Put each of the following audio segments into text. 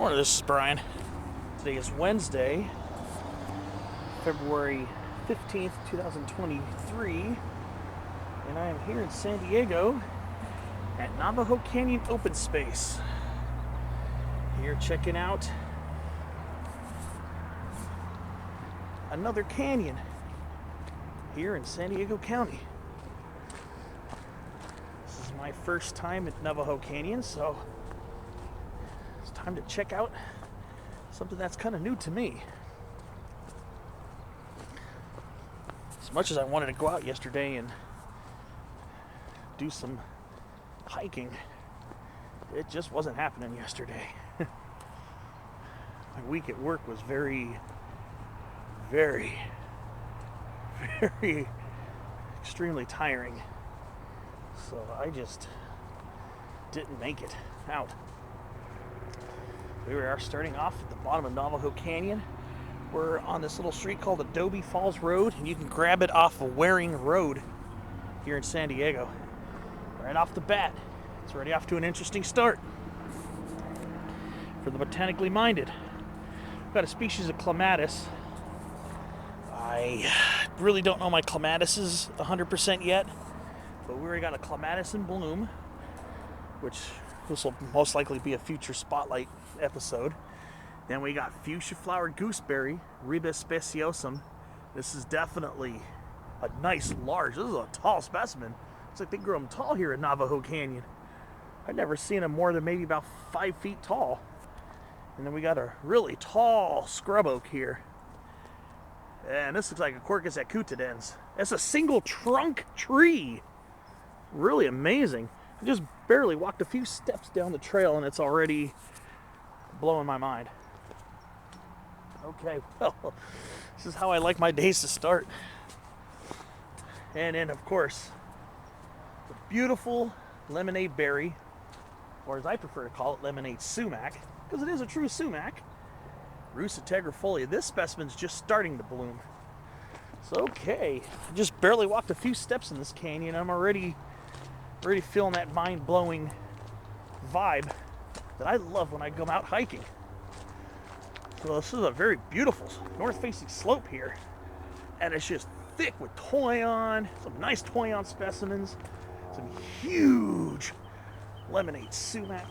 morning, this is Brian. Today is Wednesday, February 15th, 2023, and I am here in San Diego at Navajo Canyon Open Space. Here checking out another canyon here in San Diego County. This is my first time at Navajo Canyon, so it's time to check out something that's kind of new to me. As much as I wanted to go out yesterday and do some hiking, it just wasn't happening yesterday. My week at work was very extremely tiring. So I just didn't make it out. We are starting off at the bottom of Navajo Canyon. We're on this little street called Adobe Falls Road, and you can grab it off of Waring Road here in San Diego. Right off the bat, it's already off to an interesting start for the botanically minded. We've got a species of clematis. I really don't know my clematises 100% yet, but we already got a clematis in bloom, which this will most likely be a future spotlight episode. Then we got fuchsia flowered gooseberry, Ribes speciosum. This is definitely a nice large, this is a tall specimen. Looks like they grow them tall here in Navajo Canyon. I've never seen them more than maybe about 5 feet tall. And then we got a really tall scrub oak here. And this looks like a Quercus acutidens. It's a single trunk tree. Really amazing. I just barely walked a few steps down the trail and it's already blowing my mind. Okay, well, this is how I like my days to start. And then, of course, the beautiful lemonade berry, or as I prefer to call it, lemonade sumac, because it is a true sumac. Rusa tegrifolia. This specimen's just starting to bloom. So, okay, I just barely walked a few steps in this canyon. I'm already feeling that mind-blowing vibe that I love when I go out hiking. So this is a very beautiful north-facing slope here, and it's just thick with toyon, some nice toyon specimens, some huge lemonade sumac,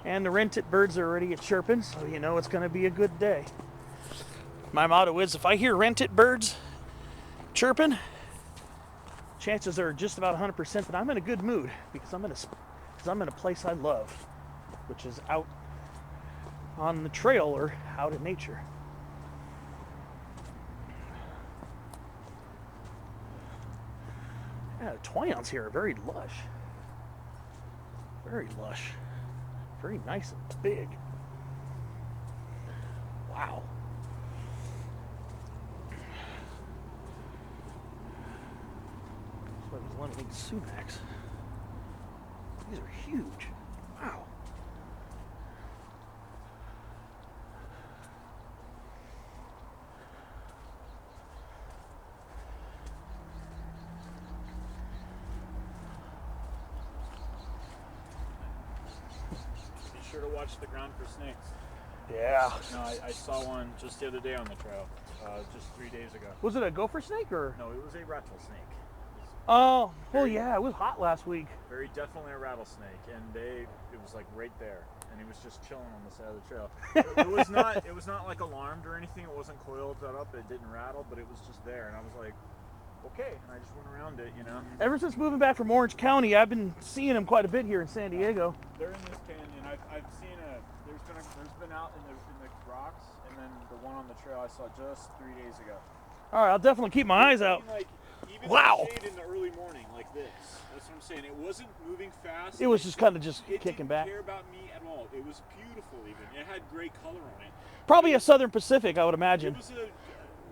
and the wren-tit birds are already chirping, so you know it's going to be a good day. My motto is, if I hear wren-tit birds chirping, chances are just about 100% that I'm in a good mood, because I'm in a place I love, which is out on the trail or out in nature. Yeah, the toyons here are very lush. Very lush. Very nice and big. Wow. So these lemonade sumacs. These are huge. Wow. Be sure to watch the ground for snakes. Yeah. No, I saw one just the other day on the trail, just 3 days ago. Was it a gopher snake or? No, it was a rattlesnake. Oh, well, yeah, it was hot last week. Very definitely a rattlesnake, and it was like right there, and he was just chilling on the side of the trail. It was not like alarmed or anything. It wasn't coiled up. It didn't rattle, but it was just there, and I was like, okay, and I just went around it, you know. Ever since moving back from Orange County, I've been seeing them quite a bit here in San Diego. They're in this canyon. I've seen there's been out in the rocks, and then the one on the trail I saw just 3 days ago. All right, I'll definitely keep my eyes out. Even Wow. shade in the early morning like this. That's what I'm saying. It wasn't moving fast. It was just kind of just it kicking didn't back. care about me at all. It was beautiful even. It had great color on it. Probably a Southern Pacific, I would imagine. It was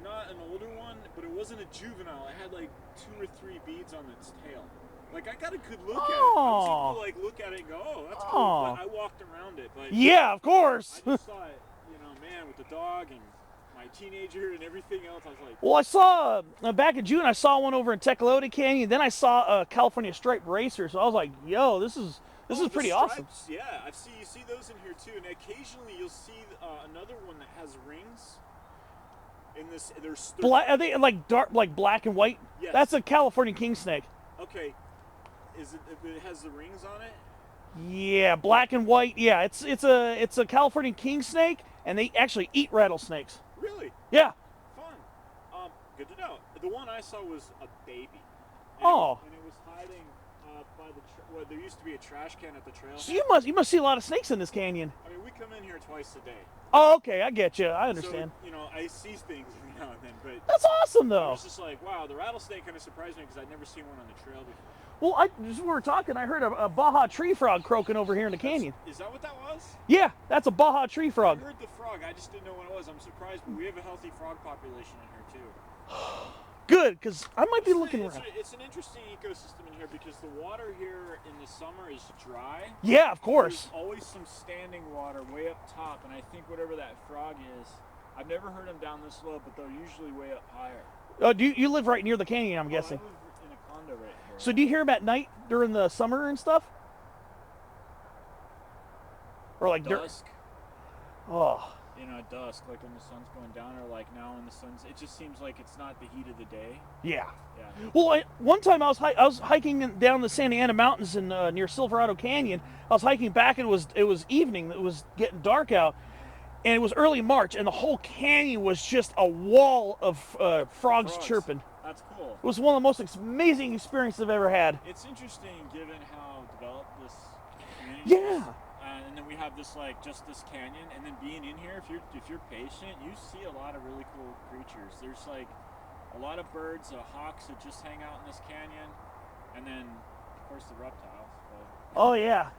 not an older one, but it wasn't a juvenile. It had like 2 or 3 beads on its tail. Like, I got a good look at it. I was able to like look at it and go, oh, that's cool. But I walked around it. But yeah, of course. I just saw it, man, with the dog and my teenager and everything else. I was like, well, I saw back in June, I saw one over in Tecolote Canyon. Then I saw a California striped racer. So I was like, yo, this is This Oh, is the pretty awesome. stripes, yeah, you see those in here too, and occasionally you'll see another one that has rings. In this, there's Black, are they like dark, like black and white? Yes. That's a California king snake. Okay, is it? If it has the rings on it? Yeah, black and white. Yeah, it's a California king snake, and they actually eat rattlesnakes. Really? Yeah. Fun. Good to know. The one I saw was a baby. Oh. And it was hiding by the well, there used to be a trash can at the trail. So you must see a lot of snakes in this canyon. I mean, we come in here twice a day. Oh, okay, I get you. I understand. So, you know, I see things every now and then, but that's awesome, though. I was just like, wow, the rattlesnake kind of surprised me because I'd never seen one on the trail before. Well, as we were talking, I heard a Baja tree frog croaking over here in the canyon. Is that what that was? Yeah, that's a Baja tree frog. I heard the frog. I just didn't know what it was. I'm surprised, but we have a healthy frog population in here too. Good, because I might be looking around. It's an interesting ecosystem in here because the water here in the summer is dry. Yeah, of course. There's always some standing water way up top, and I think whatever that frog is, I've never heard them down this low, but they're usually way up higher. Do you live right near the canyon, I'm guessing? I live in a condo right here. So do you hear them at night during the summer and stuff? Or like dusk? Oh. You know, at dusk, like when the sun's going down, or like now when the sun's, it just seems like it's not the heat of the day. Yeah. Yeah. Well, one time I was hiking down the Santa Ana Mountains in near Silverado Canyon. I was hiking back, and it was evening. It was getting dark out, and it was early March, and the whole canyon was just a wall of frogs chirping. That's cool. It was one of the most amazing experiences I've ever had. It's interesting given how developed this community Yeah. is. And then we have this just this canyon, and then being in here, if you're patient, you see a lot of really cool creatures. There's like a lot of birds, hawks that just hang out in this canyon, and then of course the reptiles. But... Oh yeah,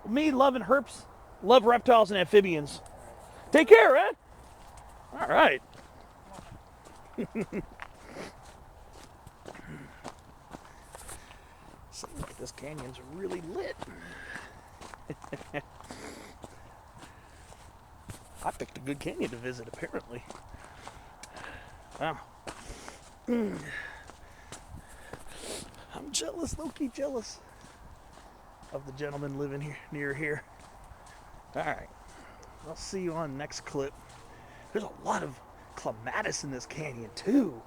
me loving herps, love reptiles and amphibians. Take care, man. All right. Seems like this canyon's really lit. I picked a good canyon to visit, apparently. Wow. I'm jealous, low-key jealous of the gentleman living here near here. Alright. I'll see you on the next clip. There's a lot of clematis in this canyon, too.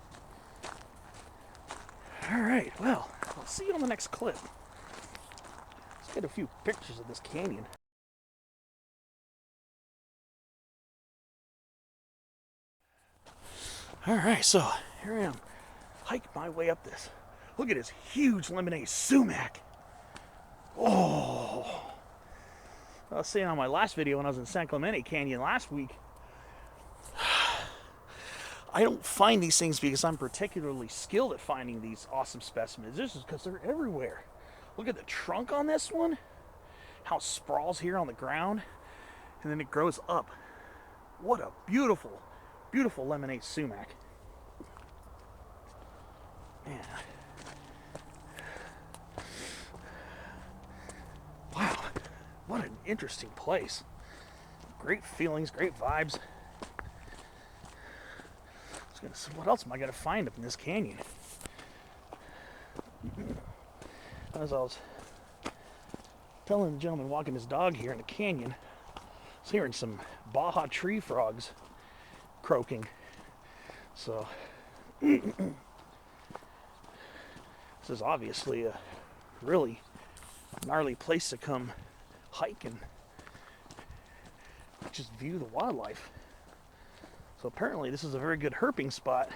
Alright, well, I'll see you on the next clip. Let's get a few pictures of this canyon. Alright, so here I am, hike my way up this. Look at this huge lemonade sumac. Oh! I was saying on my last video when I was in San Clemente Canyon last week, I don't find these things because I'm particularly skilled at finding these awesome specimens. This is because they're everywhere. Look at the trunk on this one, how it sprawls here on the ground, and then it grows up. What a beautiful, beautiful lemonade sumac. Man. Wow, what an interesting place. Great feelings, great vibes. What else am I going to find up in this canyon? As I was telling the gentleman walking his dog here in the canyon, I was hearing some Baja tree frogs croaking. So this is obviously a really gnarly place to come hike and just view the wildlife. So apparently this is a very good herping spot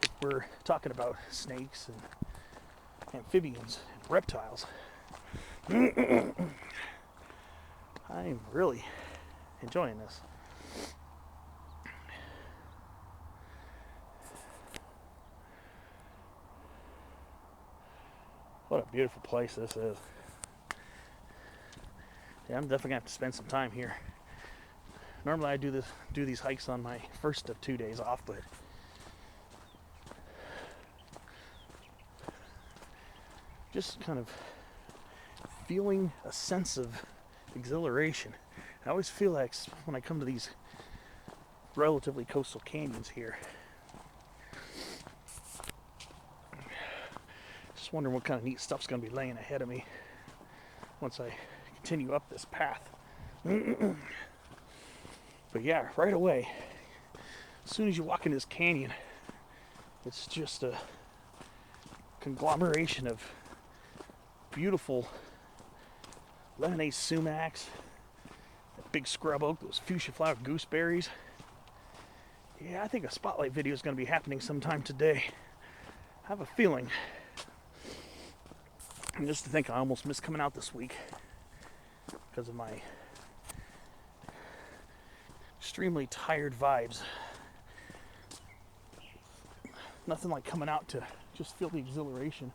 if we're talking about snakes and amphibians and reptiles. I'm really enjoying this. What a beautiful place this is. Yeah, I'm definitely gonna have to spend some time here. Normally I do these hikes on my first of 2 days off, but just kind of feeling a sense of exhilaration. I always feel like when I come to these relatively coastal canyons here, just wondering what kind of neat stuff's going to be laying ahead of me. once I continue up this path. But yeah, right away, as soon as you walk in this canyon, it's just a conglomeration of beautiful lemonade sumacs, that big scrub oak, those fuchsia flower gooseberries. Yeah, I think a spotlight video is going to be happening sometime today. I have a feeling. And just to think, I almost missed coming out this week because of my extremely tired vibes. Nothing like coming out to just feel the exhilaration.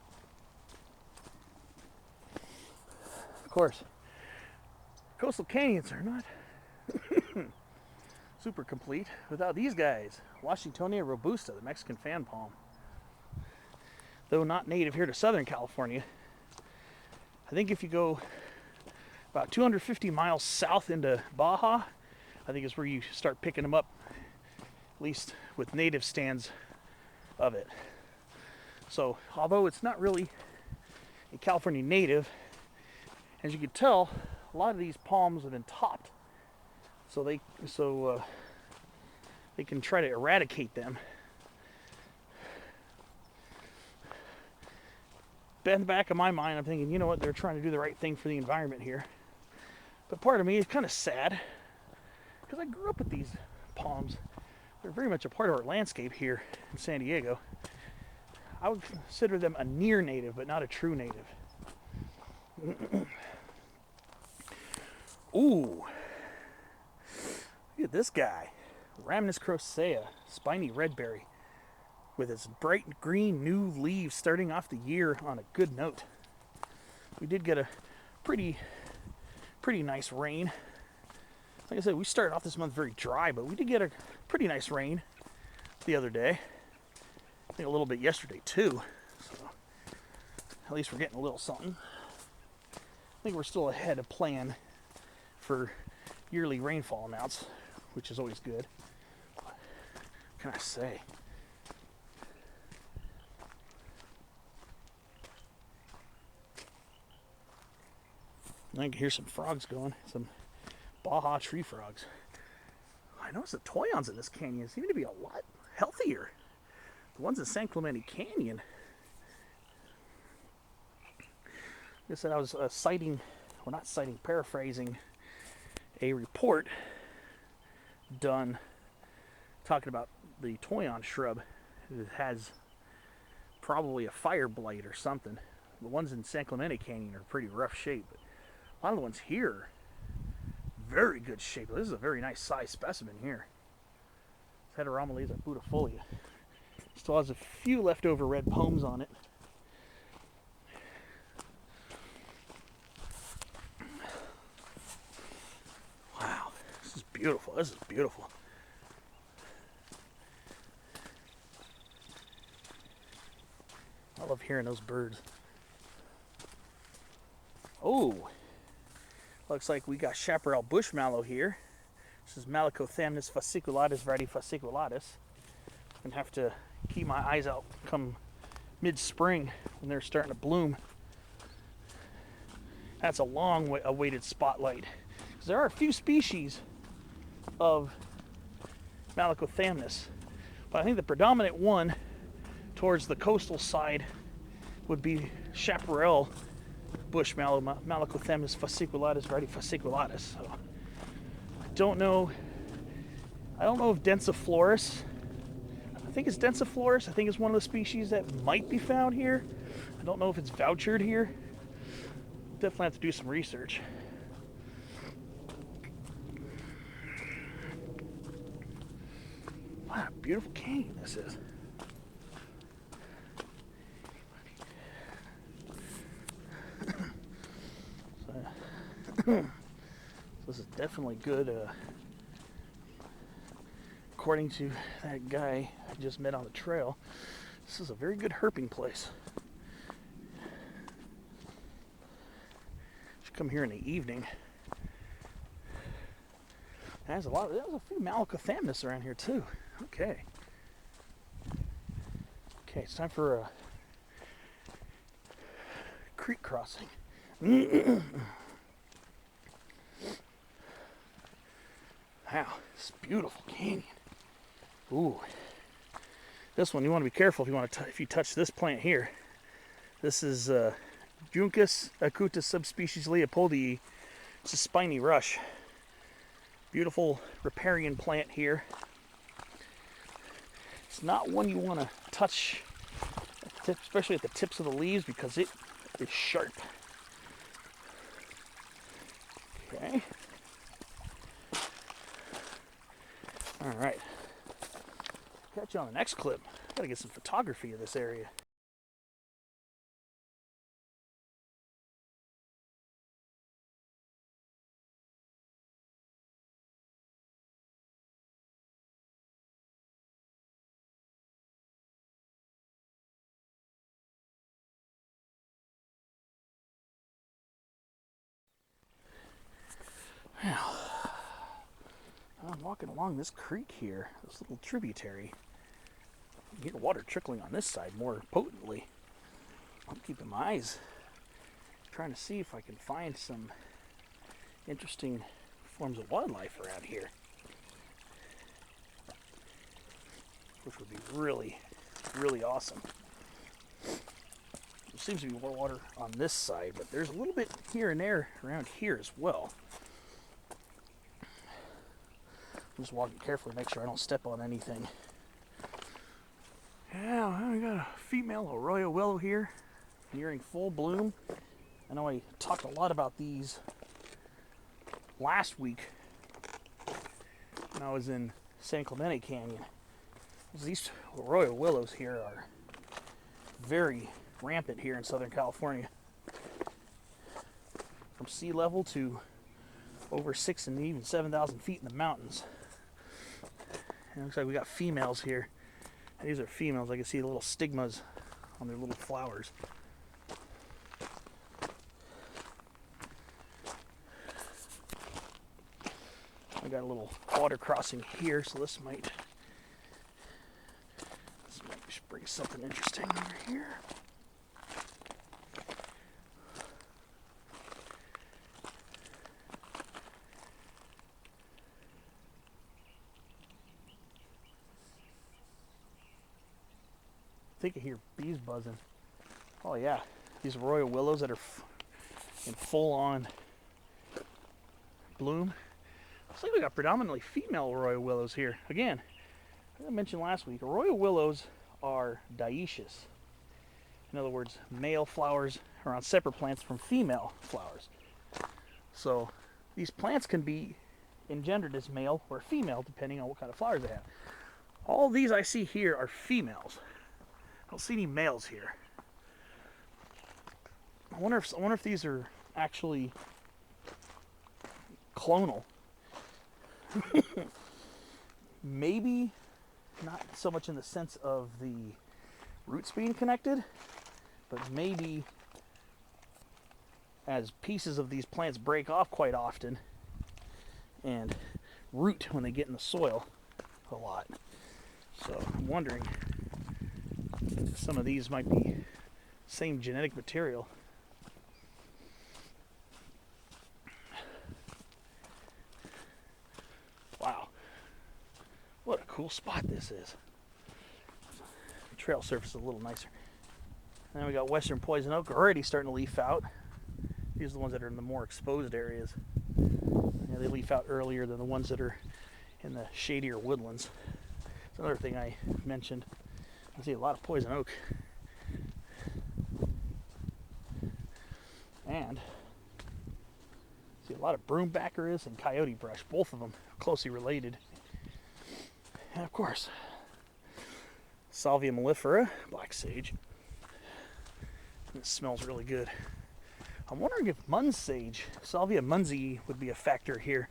Of course, coastal canyons are not super complete without these guys. Washingtonia robusta, the Mexican fan palm. Though not native here to Southern California, I think if you go about 250 miles south into Baja, I think is where you start picking them up, at least with native stands of it. So, although it's not really a California native, as you can tell, a lot of these palms have been topped, so they can try to eradicate them. But in the back of my mind, I'm thinking, you know what, they're trying to do the right thing for the environment here. But part of me is kind of sad, because I grew up with these palms. They're very much a part of our landscape here in San Diego. I would consider them a near native, but not a true native. Ooh, look at this guy, Rhamnus crocea, spiny redberry, with its bright green new leaves starting off the year on a good note. We did get a pretty nice rain. Like I said, we started off this month very dry, but we did get a pretty nice rain the other day. I think a little bit yesterday too. So at least we're getting a little something. I think we're still ahead of plan for yearly rainfall amounts, which is always good. What can I say? I can hear some frogs going, some Baja tree frogs. I noticed the toyons in this canyon seem to be a lot healthier. The ones in San Clemente Canyon. Like I said, I was paraphrasing a report done talking about the toyon shrub. It has probably a fire blight or something. The ones in San Clemente Canyon are pretty rough shape, but a lot of the ones here, very good shape. This is a very nice size specimen here. Heteromeleza budifolia. Still has a few leftover red pomes on it. Wow, this is beautiful. This is beautiful. I love hearing those birds. Oh, looks like we got chaparral bush mallow here. This is Malacothamnus fasciculatus, variety fasciculatus. I'm gonna have to keep my eyes out come mid-spring when they're starting to bloom. That's a long awaited spotlight. Because there are a few species of Malacothamnus, but I think the predominant one towards the coastal side would be chaparral bush mallow, Malacothamnus fasciculatus, variety fasciculatus. So I don't know if densiflorus, I think it's densiflorus, I think it's one of the species that might be found here. I don't know if it's vouchered here. Definitely have to do some research. What a beautiful canyon this is. So this is definitely good, according to that guy I just met on the trail. This is a very good herping place. Should come here in the evening. There's a few Malacothamnus around here too. Okay, it's time for a creek crossing. Wow, it's a beautiful canyon. Ooh, this one you want to be careful if you touch this plant here. This is Juncus acuta subspecies Leopoldii. It's a spiny rush. Beautiful riparian plant here. It's not one you want to touch, especially at the tips of the leaves, because it is sharp. Okay. All right. Catch you on the next clip. Gotta get some photography of this area. Now, I'm walking along this creek here, this little tributary. You hear water trickling on this side more potently. I'm keeping my eyes, trying to see if I can find some interesting forms of wildlife around here, which would be really, really awesome. There seems to be more water on this side, but there's a little bit here and there around here as well. I'm just walking carefully, make sure I don't step on anything. Yeah, we got a female arroyo willow here, nearing full bloom. I know I talked a lot about these last week when I was in San Clemente Canyon. These arroyo willows here are very rampant here in Southern California. From sea level to over 6,000 and even 7,000 feet in the mountains. And it looks like we got females here. These are females. I can see the little stigmas on their little flowers. I got a little water crossing here, so this might bring something interesting over here. I think I hear bees buzzing. Oh yeah, these arroyo willows that are in full-on bloom. Looks like we got predominantly female arroyo willows here. Again, as I mentioned last week, arroyo willows are dioecious. In other words, male flowers are on separate plants from female flowers. So these plants can be engendered as male or female depending on what kind of flowers they have. All these I see here are females. I don't see any males here. I wonder if these are actually clonal. Maybe not so much in the sense of the roots being connected, but maybe as pieces of these plants break off quite often and root when they get in the soil a lot. So I'm wondering if some of these might be same genetic material. Wow, what a cool spot this is. The trail surface is a little nicer. And then we got western poison oak already starting to leaf out. These are the ones that are in the more exposed areas. Yeah, they leaf out earlier than the ones that are in the shadier woodlands. That's another thing I mentioned. I see a lot of poison oak. And see a lot of broombackers and coyote brush, both of them closely related. And of course, Salvia mellifera, black sage. It smells really good. I'm wondering if Mun's sage, Salvia munzii, would be a factor here.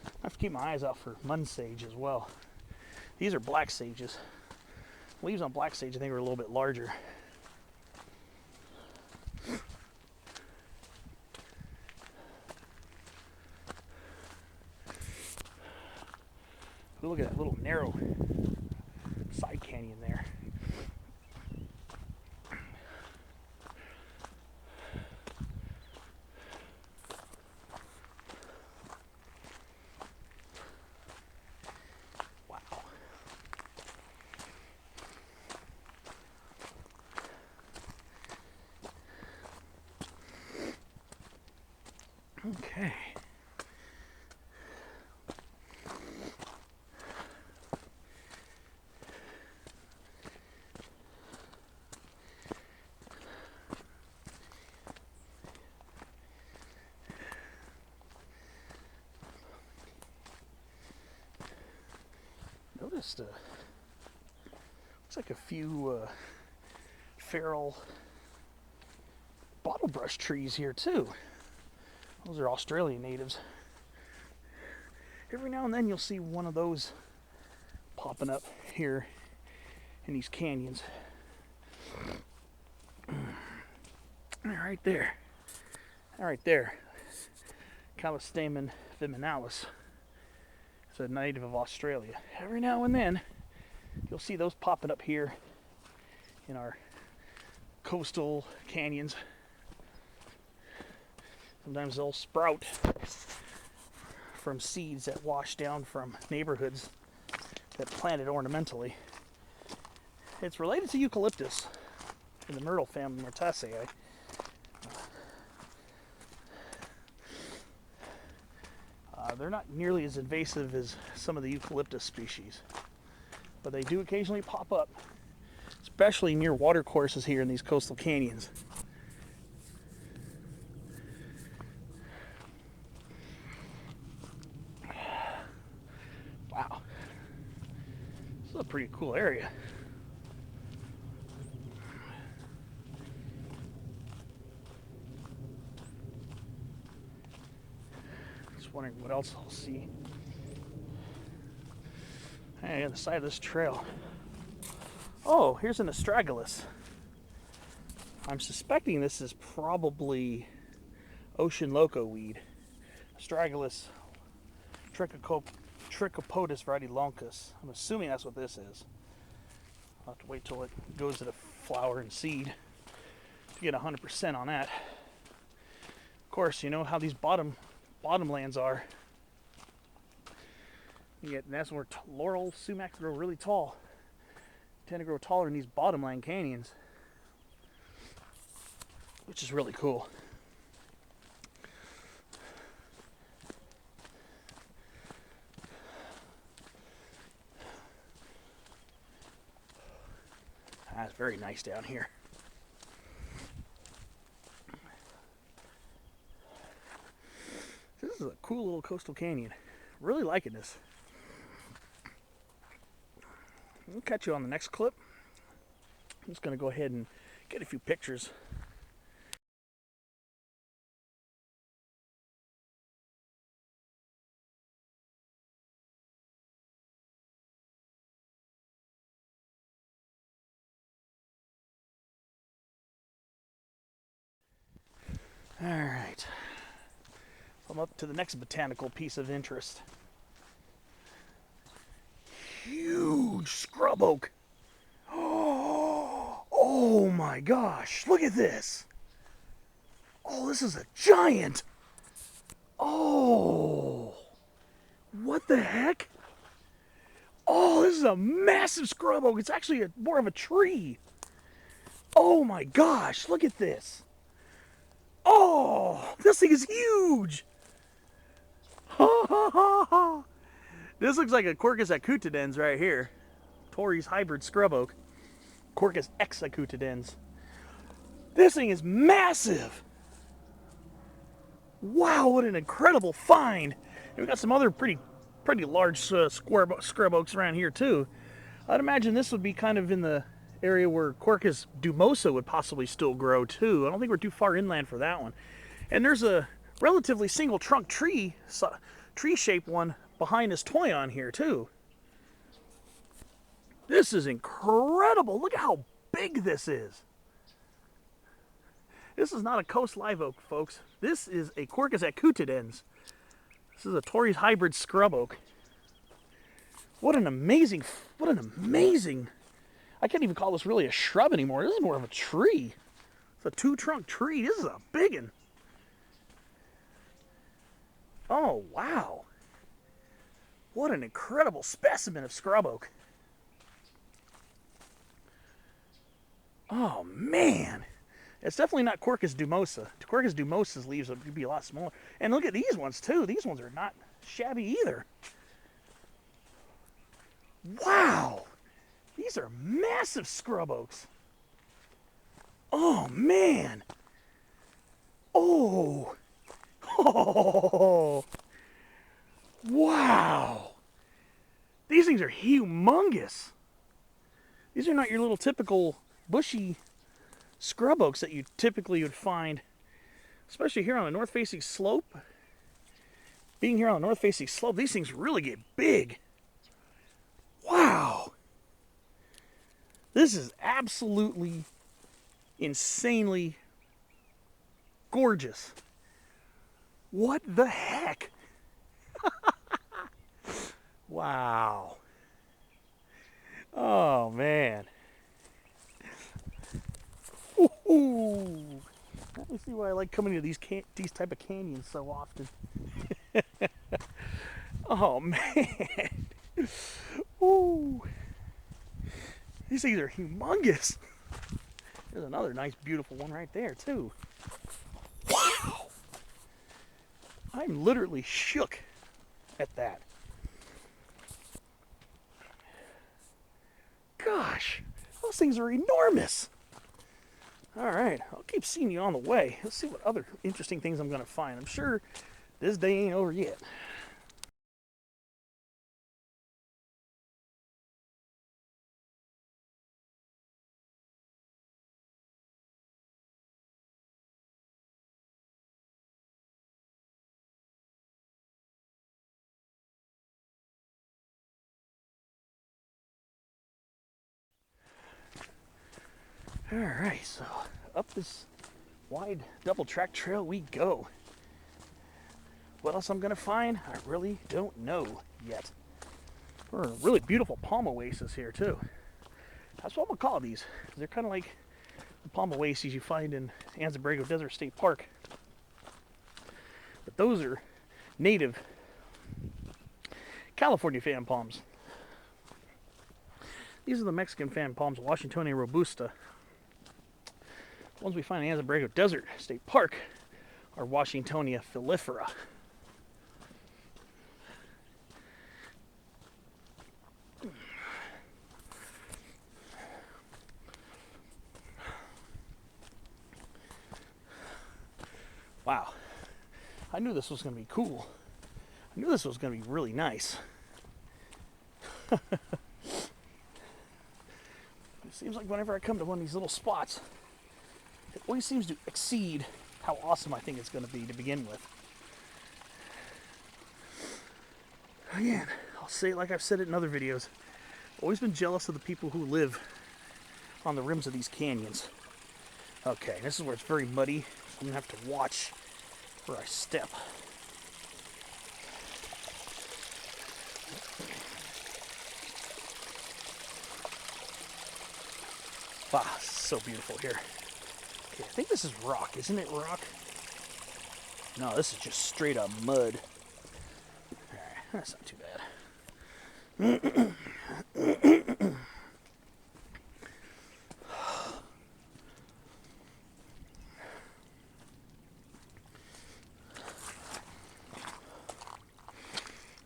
I have to keep my eyes out for Mun sage as well. These are black sages. Leaves on black sage I think are a little bit larger. Look at that little narrow side canyon there. Okay. Noticed looks like a few feral bottlebrush trees here too. Those are Australian natives. Every now and then you'll see one of those popping up here in these canyons. Right there. Right there. Callistamen viminalis. It's a native of Australia. Every now and then you'll see those popping up here in our coastal canyons. Sometimes they'll sprout from seeds that wash down from neighborhoods that planted ornamentally. It's related to eucalyptus in the myrtle family, Myrtaceae. They're not nearly as invasive as some of the eucalyptus species, but they do occasionally pop up, especially near watercourses here in these coastal canyons. Wow, this is a pretty cool area. Just wondering what else I'll see. Hey, on the side of this trail. Oh, here's an astragalus. I'm suspecting this is probably ocean loco weed. Astragalus trichopodes variety-loncus. I'm assuming that's what this is. I'll have to wait till it goes to the flower and seed to get 100% on that. Of course, you know how these bottomlands are. That's where laurel sumacs grow really tall. Tend to grow taller in these bottomland canyons, which is really cool. That's very nice down here. This is a cool little coastal canyon. Really liking this. We'll catch you on the next clip. I'm just going to go ahead and get a few pictures. All right. I'm up to the next botanical piece of interest. Huge scrub oak. Oh my gosh, look at this. Oh, this is a giant. Oh, what the heck? Oh, this is a massive scrub oak. It's actually more of a tree. Oh my gosh, look at this. Oh, this thing is huge. This looks like a Quercus acutidens right here. Torrey's hybrid scrub oak. Quercus X acutidens. This thing is massive. Wow, what an incredible find. And we got some other pretty large scrub oaks around here too. I'd imagine this would be kind of in the area where Quercus dumosa would possibly still grow too. I don't think we're too far inland for that one. And there's a relatively single trunk tree-shaped one behind this toyon here too. This is incredible. Look at how big this is. This is not a coast live oak, folks. This is a Quercus acutidens. This is a Torrey's hybrid scrub oak. What an amazing, I can't even call this really a shrub anymore. This is more of a tree. It's a two-trunk tree. This is a big one. Oh, wow. What an incredible specimen of scrub oak. Oh, man. It's definitely not Quercus dumosa. Quercus dumosa's leaves would be a lot smaller. And look at these ones too. These ones are not shabby either. Wow! These are massive scrub oaks. Oh man! Oh! Oh! Wow! These things are humongous. These are not your little typical bushy scrub oaks that you typically would find, especially here on a north-facing slope. Being here on a north-facing slope, these things really get big. Wow! This is absolutely insanely gorgeous. What the heck? Wow. Oh man. Ooh. Let me see why I like coming to these type of canyons so often. Oh man. Ooh. These things are humongous. There's another nice beautiful one right there too. Wow. I'm literally shook at that. Gosh, those things are enormous. All right, I'll keep seeing you on the way. Let's see what other interesting things I'm going to find. I'm sure this day ain't over yet. All right, so up this wide double track trail we go. What else I'm going to find, I really don't know yet. There are really beautiful palm oases here too. That's what I'm going to call these. They're kind of like the palm oases you find in Anza-Borrego Desert State Park. But those are native California fan palms. These are the Mexican fan palms, Washingtonia robusta. The ones we find in Anza-Borrego Desert State Park are Washingtonia filifera. Wow, I knew this was going to be cool. I knew this was going to be really nice. It seems like whenever I come to one of these little spots, it always seems to exceed how awesome I think it's going to be to begin with. Again, I'll say it like I've said it in other videos. I've always been jealous of the people who live on the rims of these canyons. Okay, this is where it's very muddy. I'm going to have to watch where I step. Wow, so beautiful here. Okay, I think this is rock. Isn't it rock? No, this is just straight up mud. Alright, that's not too bad.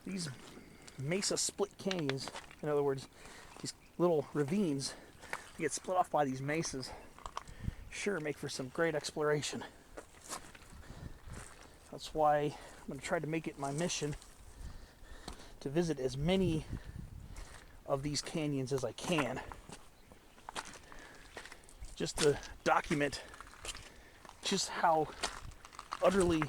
These mesa split canyons, in other words, these little ravines that get split off by these mesas, sure make for some great exploration. That's why I'm going to try to make it my mission to visit as many of these canyons as I can, just to document just how utterly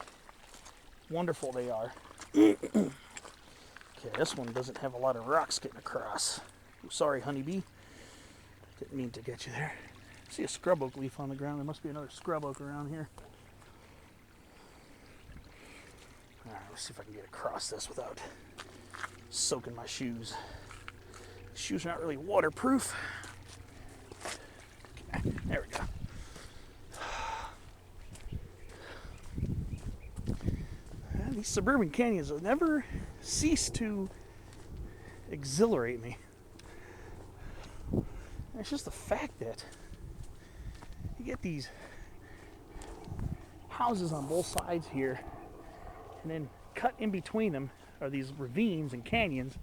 wonderful they are. Okay, this one doesn't have a lot of rocks getting across. Oh, sorry, honeybee. Didn't mean to get you there. I see a scrub oak leaf on the ground. There must be another scrub oak around here. Alright, let's see if I can get across this without soaking my shoes. The shoes are not really waterproof. Okay, there we go. These suburban canyons will never cease to exhilarate me. It's just the fact that you get these houses on both sides here, and then cut in between them are these ravines and canyons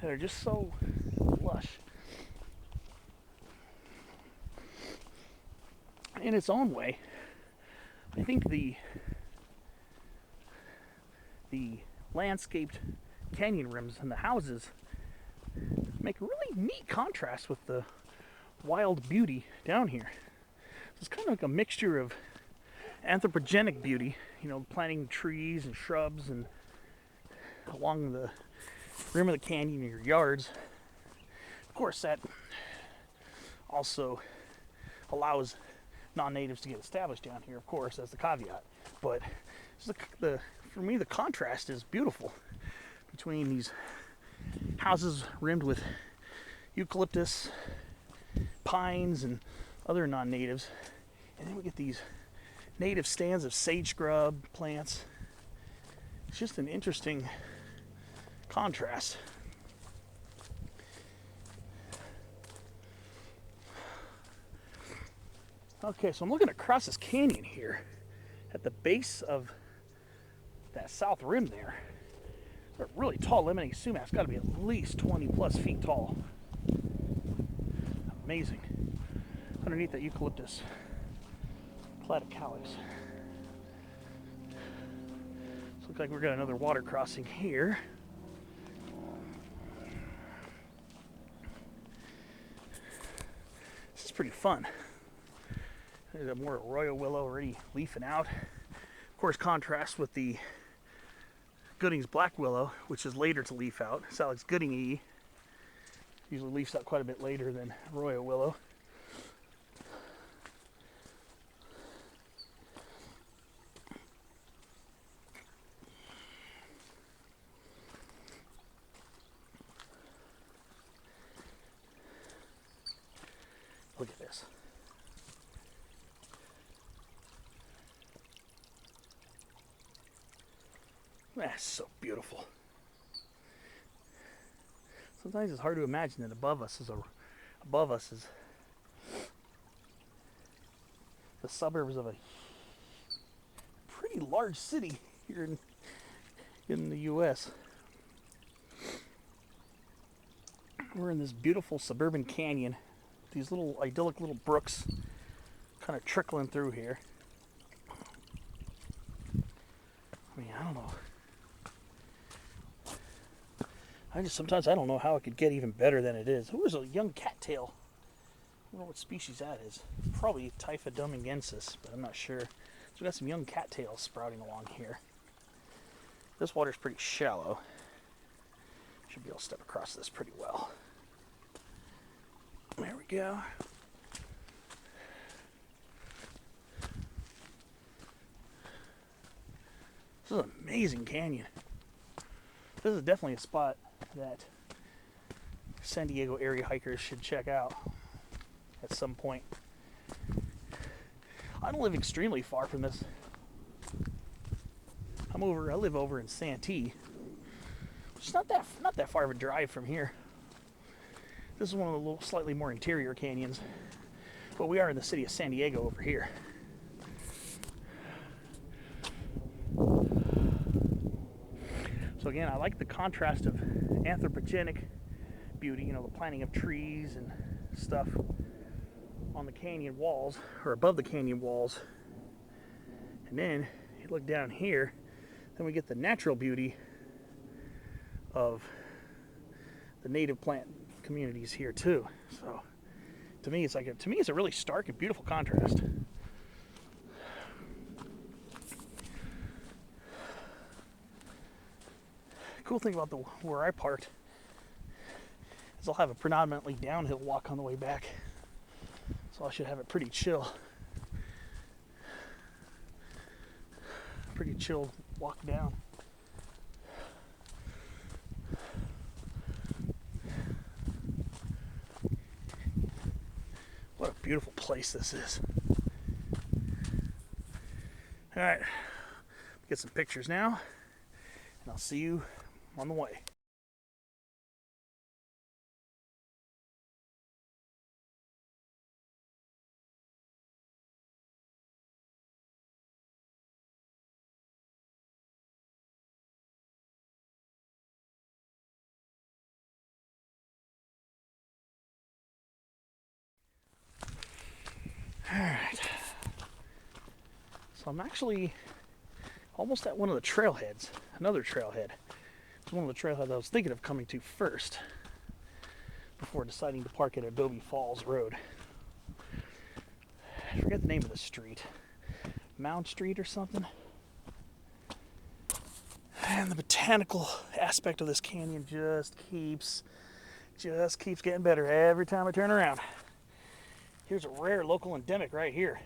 that are just so lush. In its own way, I think the landscaped canyon rims and the houses make a really neat contrast with the wild beauty down here. It's kind of like a mixture of anthropogenic beauty, you know, planting trees and shrubs and along the rim of the canyon in your yards. Of course, that also allows non-natives to get established down here, of course, as the caveat. But for me, the contrast is beautiful between these houses rimmed with eucalyptus, pines, and other non-natives, and then we get these native stands of sage scrub plants. It's just an interesting contrast. Okay, so I'm looking across this canyon here at the base of that south rim there. A really tall lemonade sumac. It's got to be at least 20 plus feet tall. Amazing. Underneath that eucalyptus platycalyx. So looks like we've got another water crossing here. This is pretty fun. There's a more royal willow already leafing out. Of course, contrast with the Gooding's black willow, which is later to leaf out. Salix goodingi usually leaves out quite a bit later than royal willow. Look at this. That's so beautiful. Sometimes it's hard to imagine that above us is the suburbs of a pretty large city here in the U.S. We're in this beautiful suburban canyon. These little idyllic little brooks kind of trickling through here. I mean, I don't know. Sometimes I don't know how it could get even better than it is. Oh, there's a young cattail. I don't know what species that is. Probably Typhodomingensis, but I'm not sure. So we got some young cattails sprouting along here. This water's pretty shallow. Should be able to step across this pretty well. There we go. This is an amazing canyon. This is definitely a spot that San Diego area hikers should check out at some point. I don't live extremely far from this. I live over in Santee, which is not that far of a drive from here. This is one of the little slightly more interior canyons, but we are in the city of San Diego over here. So again, I like the contrast of anthropogenic beauty, you know, the planting of trees and stuff on the canyon walls, or above the canyon walls. And then you look down here, then we get the natural beauty of the native plant communities here too. So to me it's a really stark and beautiful contrast. Cool thing about where I parked is I'll have a predominantly downhill walk on the way back, so I should have it pretty chill. Pretty chill walk down. What a beautiful place this is. All right, get some pictures now, and I'll see you on the way. Alright. So I'm actually almost at one of the trailheads. Another trailhead. It's one of the trailheads I was thinking of coming to first before deciding to park at Adobe Falls Road. I forget the name of the street. Mound Street or something. And the botanical aspect of this canyon just keeps getting better every time I turn around. Here's a rare local endemic right here,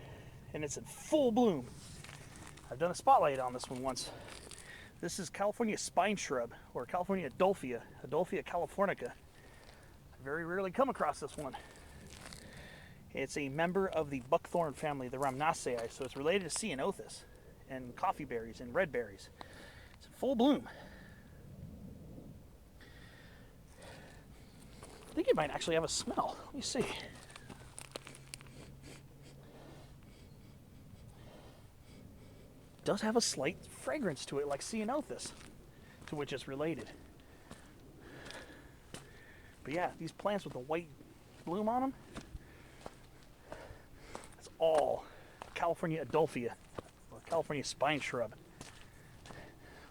and it's in full bloom. I've done a spotlight on this one once. This is California spine shrub, or California Adolphia californica. I very rarely come across this one. It's a member of the buckthorn family, the Rhamnaceae, so it's related to ceanothus and coffee berries and red berries. It's in full bloom. I think it might actually have a smell. Let me see. It does have a slight fragrance to it, like ceanothus, to which it's related. But yeah, these plants with the white bloom on them, it's all California Adolphia, or California spine shrub.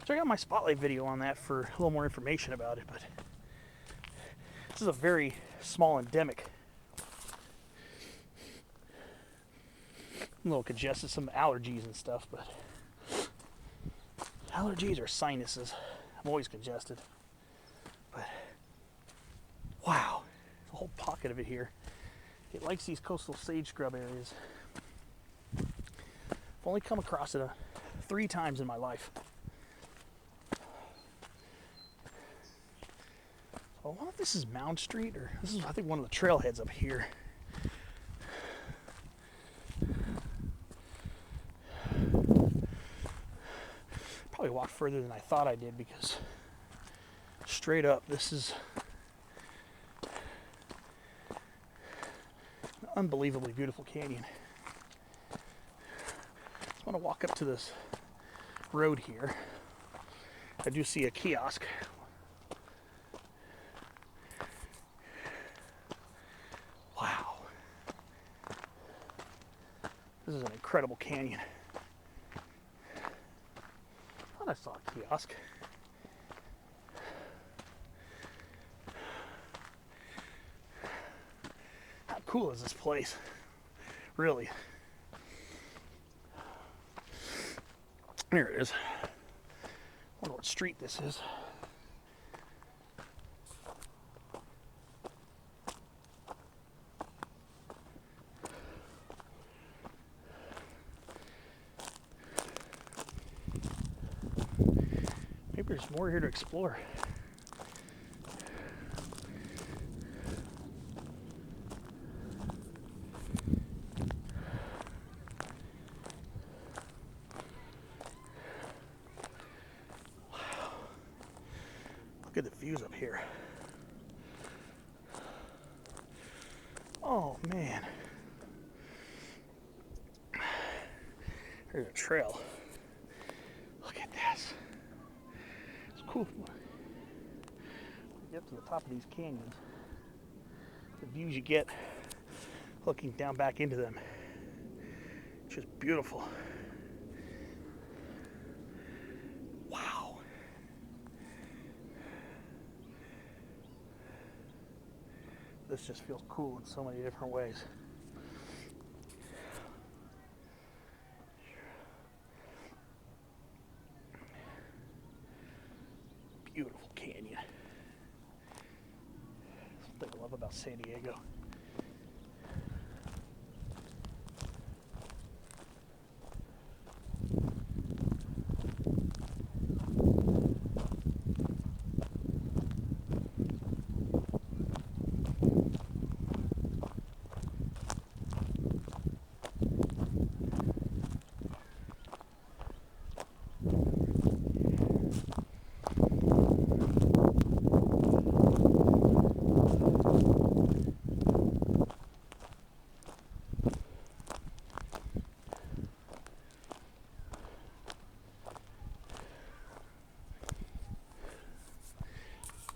Check out my spotlight video on that for a little more information about it, but this is a very small endemic. I'm a little congested, some allergies and stuff, but allergies or sinuses. I'm always congested. But wow, there's a whole pocket of it here. It likes these coastal sage scrub areas. I've only come across it 3 times in my life. I wonder if this is Mound Street, or this is, I think, one of the trailheads up here. Probably walked further than I thought I did, because straight up, this is an unbelievably beautiful canyon. I want to walk up to this road here. I do see a kiosk. Wow. This is an incredible canyon. I thought I saw a kiosk. How cool is this place? Really. There it is. I wonder what street this is. Maybe there's more here to explore. Wow. Look at the views up here. Oh man. There's a trail. Look at this. It's cool. When you get to the top of these canyons, the views you get looking down back into them, it's just beautiful. Wow. This just feels cool in so many different ways. Beautiful canyon. Something I love about San Diego.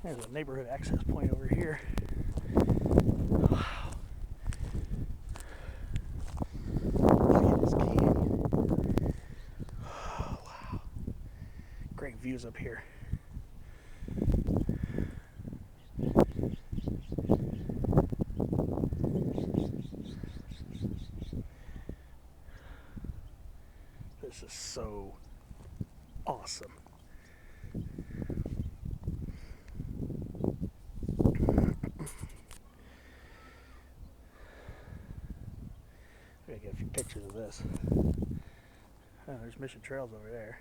There's a neighborhood access point over here. Wow. views up here. This is so awesome. I gotta get a few pictures of this. Oh, there's Mission Trails over there.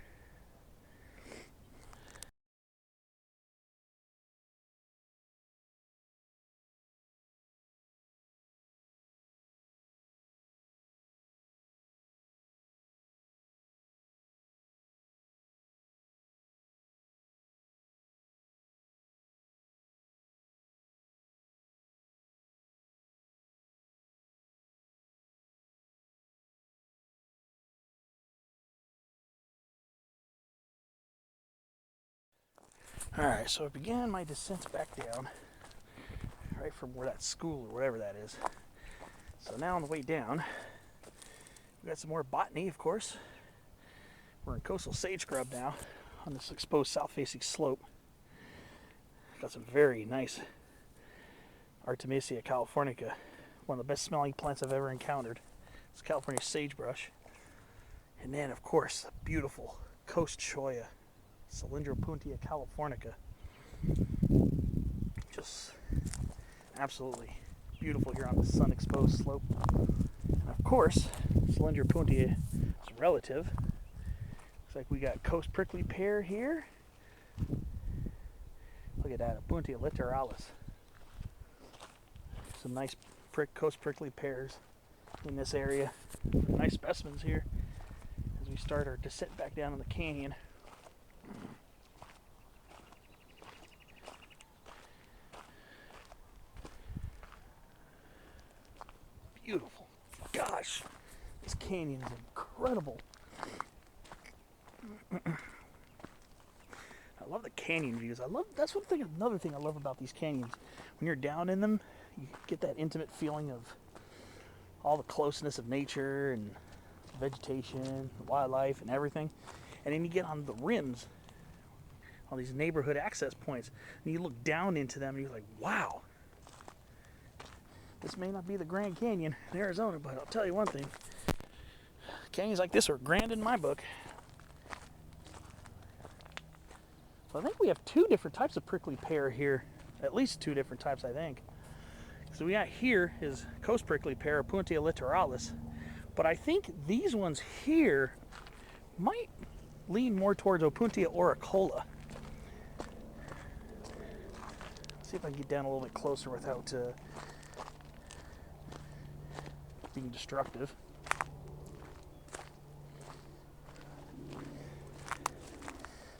Alright, so I began my descent back down, right from where that school or whatever that is. So now on the way down, we got some more botany, of course. We're in coastal sage scrub now, on this exposed south-facing slope. Got some very nice Artemisia californica, one of the best smelling plants I've ever encountered. It's California sagebrush. And then, of course, the beautiful coast cholla, Cylindropuntia californica. Just absolutely beautiful here on the sun-exposed slope. And of course, Cylindropuntia is relative. Looks like we got coast prickly pear here. Look at that, Opuntia littoralis. Some nice coast prickly pears in this area. Nice specimens here as we start our descent back down in the canyon. Beautiful. Gosh, this canyon is incredible. I love the canyon views. That's another thing I love about these canyons. When you're down in them, you get that intimate feeling of all the closeness of nature and vegetation, wildlife, and everything. And then you get on the rims, all these neighborhood access points, and you look down into them and you're like, wow. This may not be the Grand Canyon in Arizona, but I'll tell you one thing. Canyons like this are grand in my book. So I think we have two different types of prickly pear here. At least two different types, I think. So we got here is coast prickly pear, Opuntia littoralis. But I think these ones here might lean more towards Opuntia auricola. See if I can get down a little bit closer without being destructive.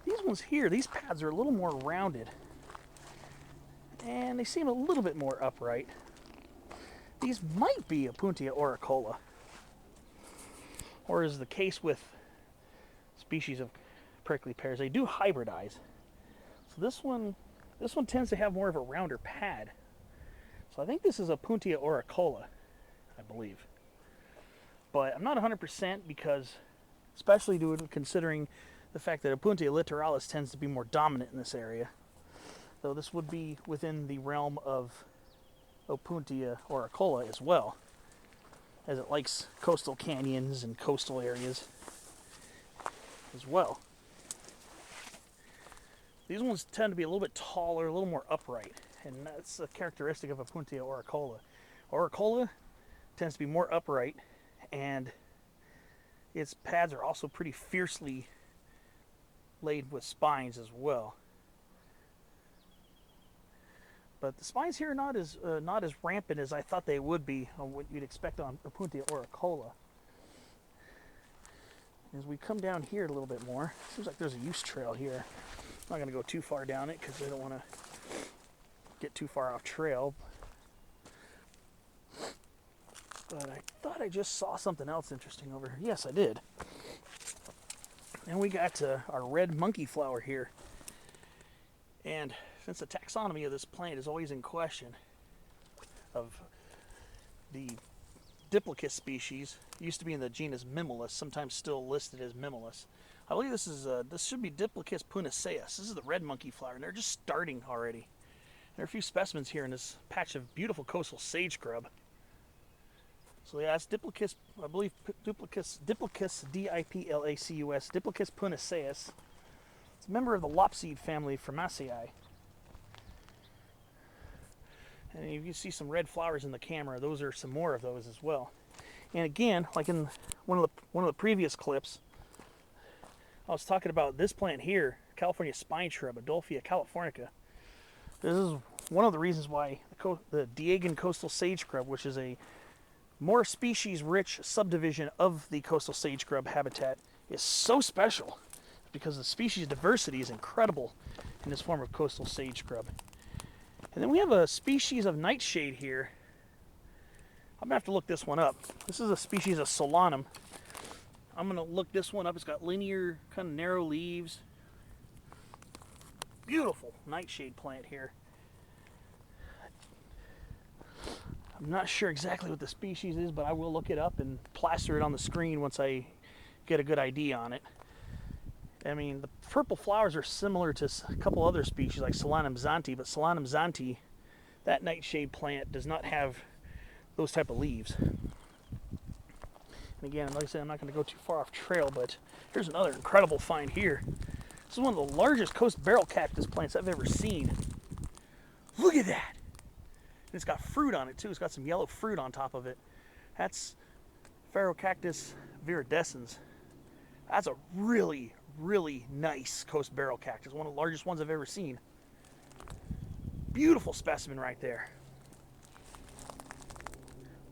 These ones here, these pads are a little more rounded. And they seem a little bit more upright. These might be Opuntia auricola. Or is the case with species of prickly pears, they do hybridize. So this one tends to have more of a rounder pad. So I think this is Opuntia auricola, I believe. But I'm not 100% because, especially considering the fact that Opuntia littoralis tends to be more dominant in this area. Though this would be within the realm of Opuntia auricola as well, as it likes coastal canyons and coastal areas as well. These ones tend to be a little bit taller, a little more upright, and that's a characteristic of Opuntia auricola. Auricola tends to be more upright, and its pads are also pretty fiercely laid with spines as well. But the spines here are not as rampant as I thought they would be on what you'd expect on Opuntia auricola. As we come down here a little bit more, seems like there's a use trail here. I'm not going to go too far down it because I don't want to get too far off trail. But I thought I just saw something else interesting over here. Yes, I did. And we got our red monkey flower here. And since the taxonomy of this plant is always in question, of the Diplochus species, used to be in the genus Mimulus, sometimes still listed as Mimulus. I believe this should be Diplochus punaceus. This is the red monkey flower, and they're just starting already. There are a few specimens here in this patch of beautiful coastal sage scrub. So yeah, that's Diplochus, I believe, Diplochus, D-I-P-L-A-C-U-S, Diplochus punaceus. It's a member of the lopseed family Formaceae. And you can see some red flowers in the camera. Those are some more of those as well. And again, like in one of the previous clips, I was talking about this plant here, California spine shrub, Adolphia californica. This is one of the reasons why the Diegan coastal sage scrub, which is a more species-rich subdivision of the coastal sage scrub habitat, is so special, because the species diversity is incredible in this form of coastal sage scrub. And then we have a species of nightshade here. I'm gonna have to look this one up. This is a species of Solanum. I'm gonna look this one up. It's got linear, kind of narrow leaves. Beautiful nightshade plant here. I'm not sure exactly what the species is, but I will look it up and plaster it on the screen once I get a good idea on it. I mean, the purple flowers are similar to a couple other species like Solanum xanthi, but Solanum xanthi, that nightshade plant, does not have those type of leaves. And again, like I said, I'm not going to go too far off trail, but here's another incredible find here. This is one of the largest coast barrel cactus plants I've ever seen. Look at that! And it's got fruit on it too. It's got some yellow fruit on top of it. That's Phaerocactus viridescens. That's a really, really nice coast barrel cactus. One of the largest ones I've ever seen. Beautiful specimen right there.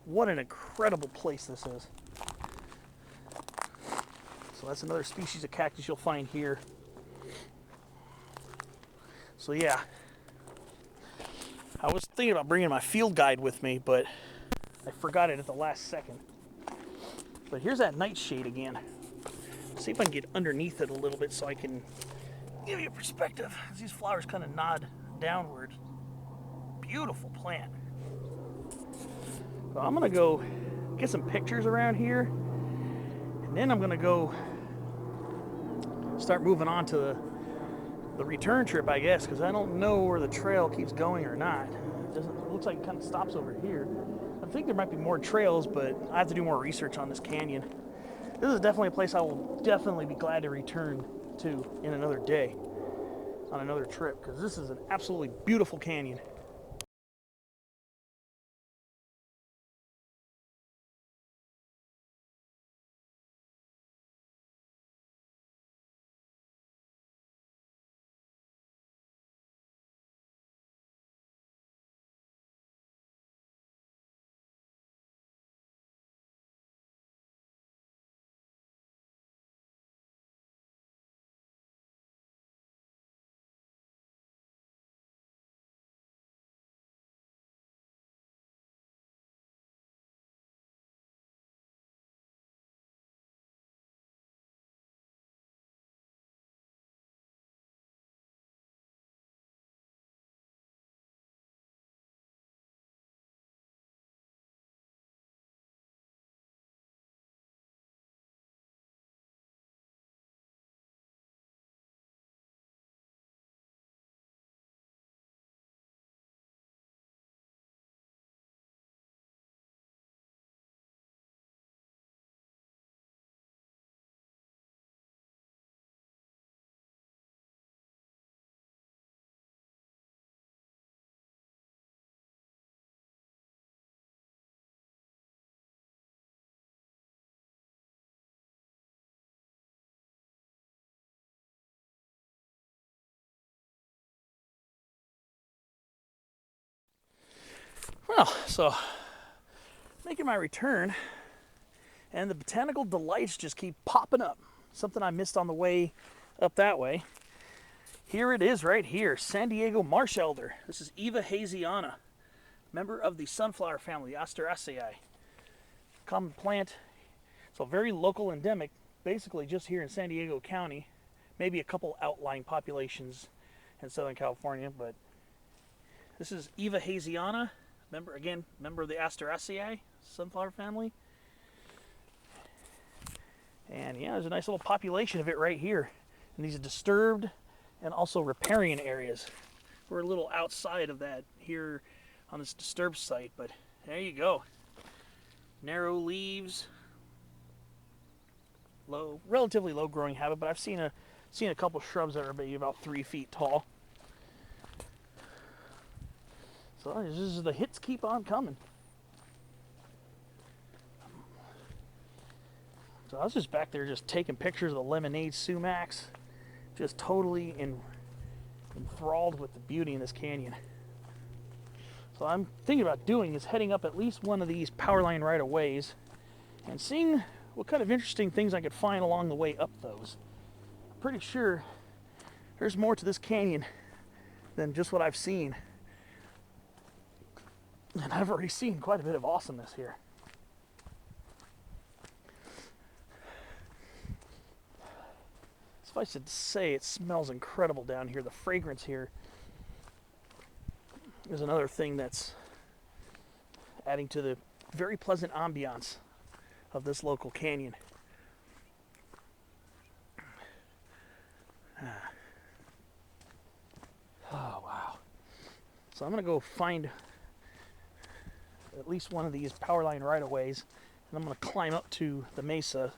What an incredible place this is. So that's another species of cactus you'll find here. So yeah, I was thinking about bringing my field guide with me, but I forgot it at the last second. But here's that nightshade again. See if I can get underneath it a little bit so I can give you a perspective. These flowers kind of nod downward. Beautiful plant. So I'm gonna go get some pictures around here, and then I'm gonna go start moving on to the return trip, I guess, because I don't know where the trail keeps going or not. It looks like it kind of stops over here. I think there might be more trails, but I have to do more research on this canyon. This is definitely a place I will definitely be glad to return to in another day, on another trip, because this is an absolutely beautiful canyon. Well, so making my return, and the botanical delights just keep popping up. Something I missed on the way up that way. Here it is right here, San Diego marsh elder. This is Eva haziana, member of the sunflower family, Asteraceae. Common plant. It's a very local endemic, basically just here in San Diego County. Maybe a couple outlying populations in Southern California, but this is Eva haziana, member of the Asteraceae sunflower family. And yeah, there's a nice little population of it right here. And these are disturbed and also riparian areas. We're a little outside of that here on this disturbed site, but there you go. Narrow leaves, relatively low growing habit, but I've seen a couple shrubs that are maybe about 3 feet tall. So the hits keep on coming. So I was just back there just taking pictures of the lemonade sumacs, just totally enthralled with the beauty in this canyon. So I'm thinking about doing is heading up at least one of these power line right-of-ways and seeing what kind of interesting things I could find along the way up those. I'm pretty sure there's more to this canyon than just what I've seen. And I've already seen quite a bit of awesomeness here. Suffice it to say, it smells incredible down here. The fragrance here is another thing that's adding to the very pleasant ambiance of this local canyon. Oh, wow. So I'm going to go find at least one of these power line right-of-ways, and I'm going to climb up to the mesa,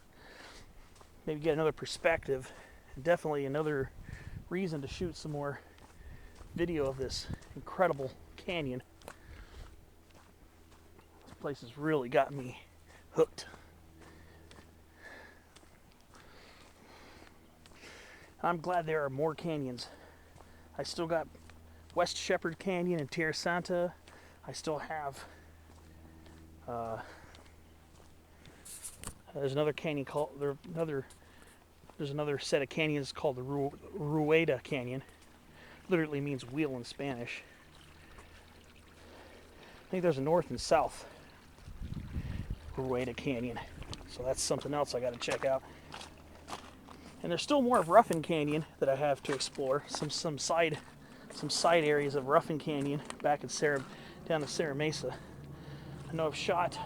maybe get another perspective, and definitely another reason to shoot some more video of this incredible canyon. This place has really got me hooked. I'm glad there are more canyons. I still got West Shepherd Canyon and Tierra Santa. I still have there's another canyon called there's another set of canyons called the Rueda Canyon. Literally means wheel in Spanish. I think there's a north and south Rueda Canyon, so that's something else I got to check out. And there's still more of Ruffin Canyon that I have to explore. Some side areas of Ruffin Canyon back at down at Serra Mesa. I know I've shot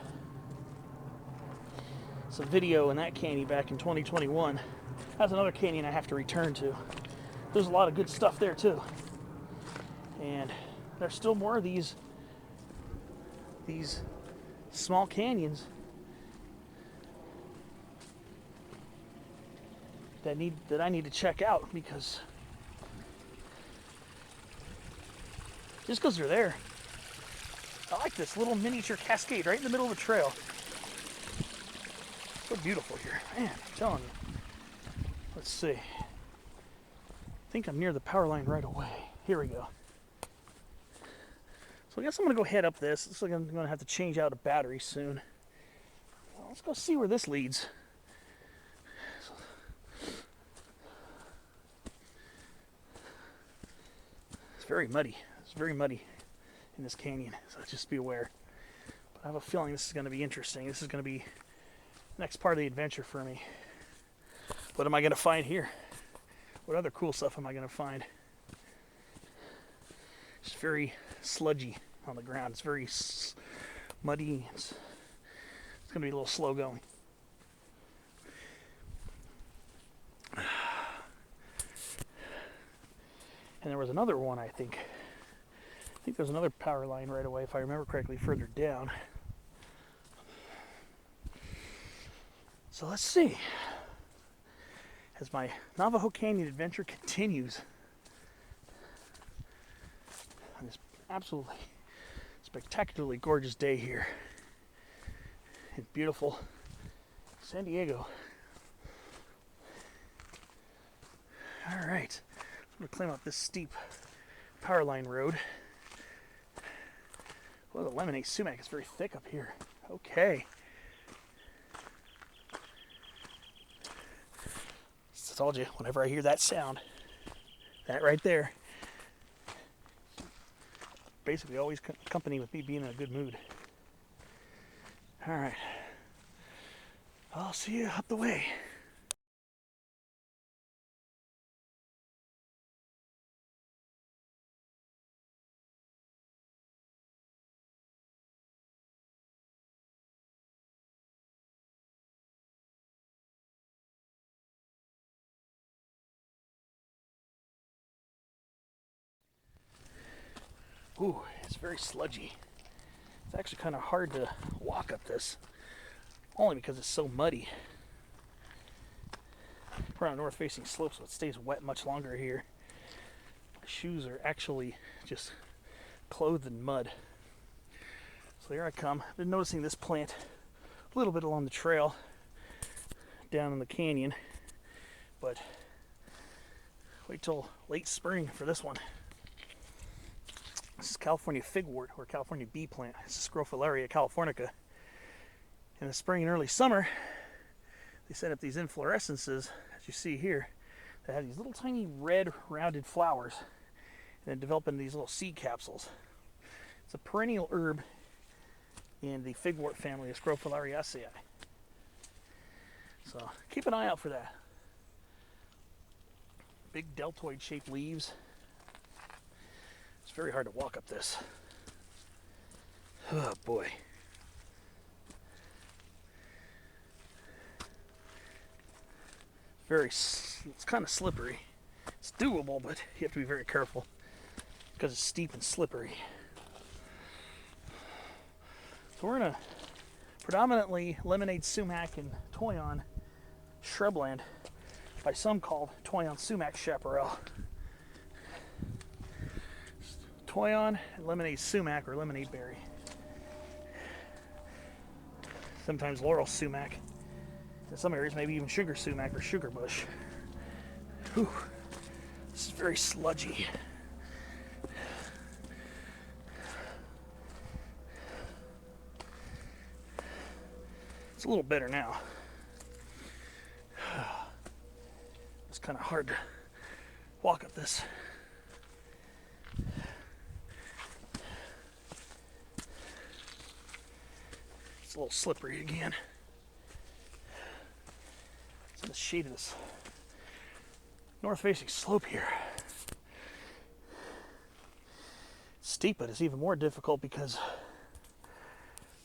some video in that canyon back in 2021. That's another canyon I have to return to. There's a lot of good stuff there too. And there's still more of these small canyons that I need to check out, because just because they're there. I like this little miniature cascade right in the middle of the trail. So beautiful here. Man, I'm telling you. Let's see. I think I'm near the power line right away. Here we go. So I guess I'm going to go head up this. Looks like I'm going to have to change out a battery soon. Well, let's go see where this leads. It's very muddy. It's very muddy in this canyon, so just be aware. But I have a feeling this is going to be interesting. This is going to be the next part of the adventure for me. What am I going to find here? What other cool stuff am I going to find? It's very sludgy on the ground. It's very muddy. It's going to be a little slow going. And there was another one, I think. I think there's another power line right away, if I remember correctly, further down. So let's see. As my Navajo Canyon adventure continues on this absolutely spectacularly gorgeous day here in beautiful San Diego. All right, I'm going to climb up this steep power line road. Well, the lemonade sumac is very thick up here. Okay. I told you, whenever I hear that sound, that right there, basically always accompanied with me being in a good mood. All right. I'll see you up the way. Ooh, it's very sludgy. It's actually kind of hard to walk up this, only because it's so muddy. We're on a north-facing slope, so it stays wet much longer here. My shoes are actually just clothed in mud. So here I come. I've been noticing this plant a little bit along the trail down in the canyon, but wait till late spring for this one. This is California figwort, or California bee plant. This is Scrophularia californica. In the spring and early summer, they set up these inflorescences, as you see here, that have these little tiny red rounded flowers, and then develop into these little seed capsules. It's a perennial herb in the figwort family of Scrophulariaceae. So keep an eye out for that. Big deltoid shaped leaves. It's very hard to walk up this. Oh boy. It's kind of slippery. It's doable, but you have to be very careful because it's steep and slippery. So we're in a predominantly lemonade sumac and toyon shrubland, by some called toyon sumac chaparral. Toyon and lemonade sumac or lemonade berry. Sometimes laurel sumac. In some areas, maybe even sugar sumac or sugar bush. Whew. This is very sludgy. It's a little better now. It's kind of hard to walk up this. It's a little slippery again. It's in the shade of this north-facing slope here. It's steep, but it's even more difficult because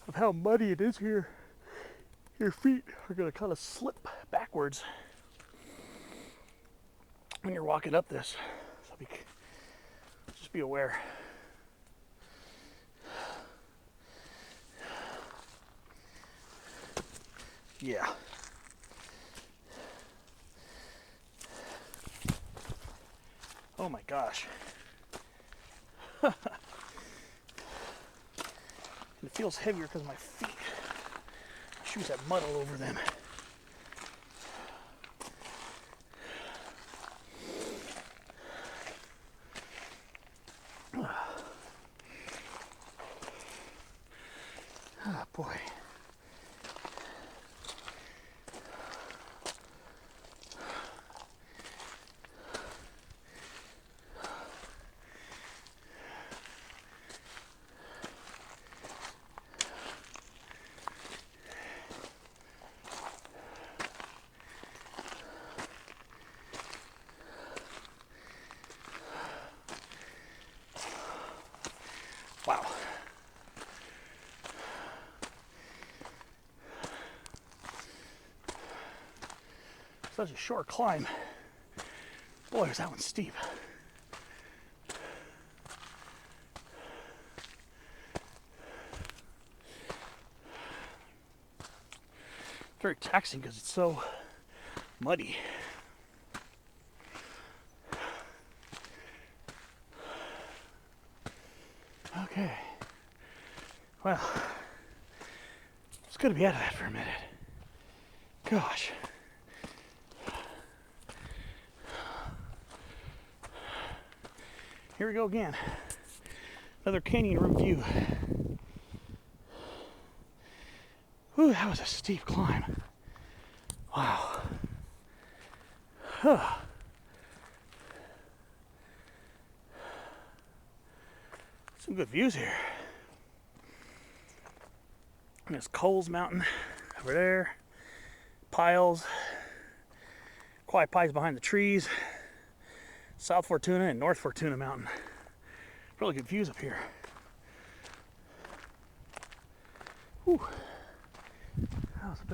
of how muddy it is here. Your feet are going to kind of slip backwards when you're walking up this. So just be aware. Yeah. Oh my gosh. And it feels heavier because my shoes have mud all over them. Ah, boy. Wow. Such a short climb. Boy, is that one steep. Very taxing because it's so muddy. Okay. Well, it's good to be out of that for a minute. Gosh. Here we go again. Another canyon review. Whew, that was a steep climb. Wow. Huh. Some good views here. And there's Coles Mountain over there. Piles. Quiet Pie's behind the trees. South Fortuna and North Fortuna Mountain. Really good views up here. Whew. That was a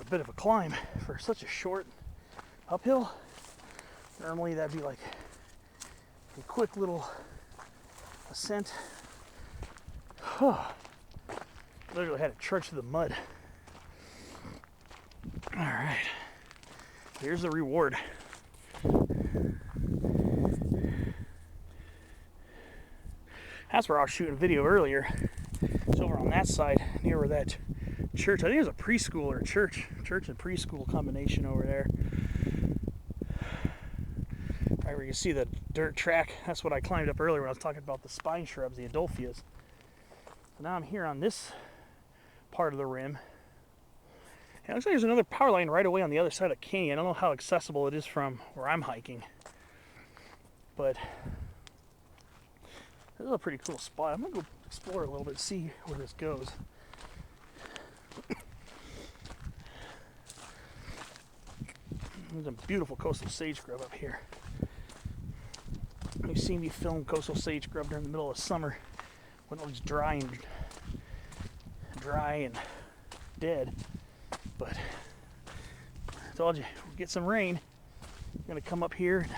bit of a climb for such a short uphill. Normally that'd be like a quick little ascent. Literally had to trudge through the mud. All right, here's the reward. That's where I was shooting a video earlier. It's over on that side, near where that church. I think it was a preschool or a church and preschool combination over there. Right where you see the dirt track. That's what I climbed up earlier when I was talking about the spine shrubs, the Adolphias. So now I'm here on this part of the rim. And it looks like there's another power line right away on the other side of the canyon. I don't know how accessible it is from where I'm hiking, but this is a pretty cool spot. I'm gonna go explore a little bit, see where this goes. There's a beautiful coastal sage scrub up here. You've seen me film coastal sage scrub during the middle of summer when it was dry and dead. But I told you, we'll get some rain. You're gonna come up here and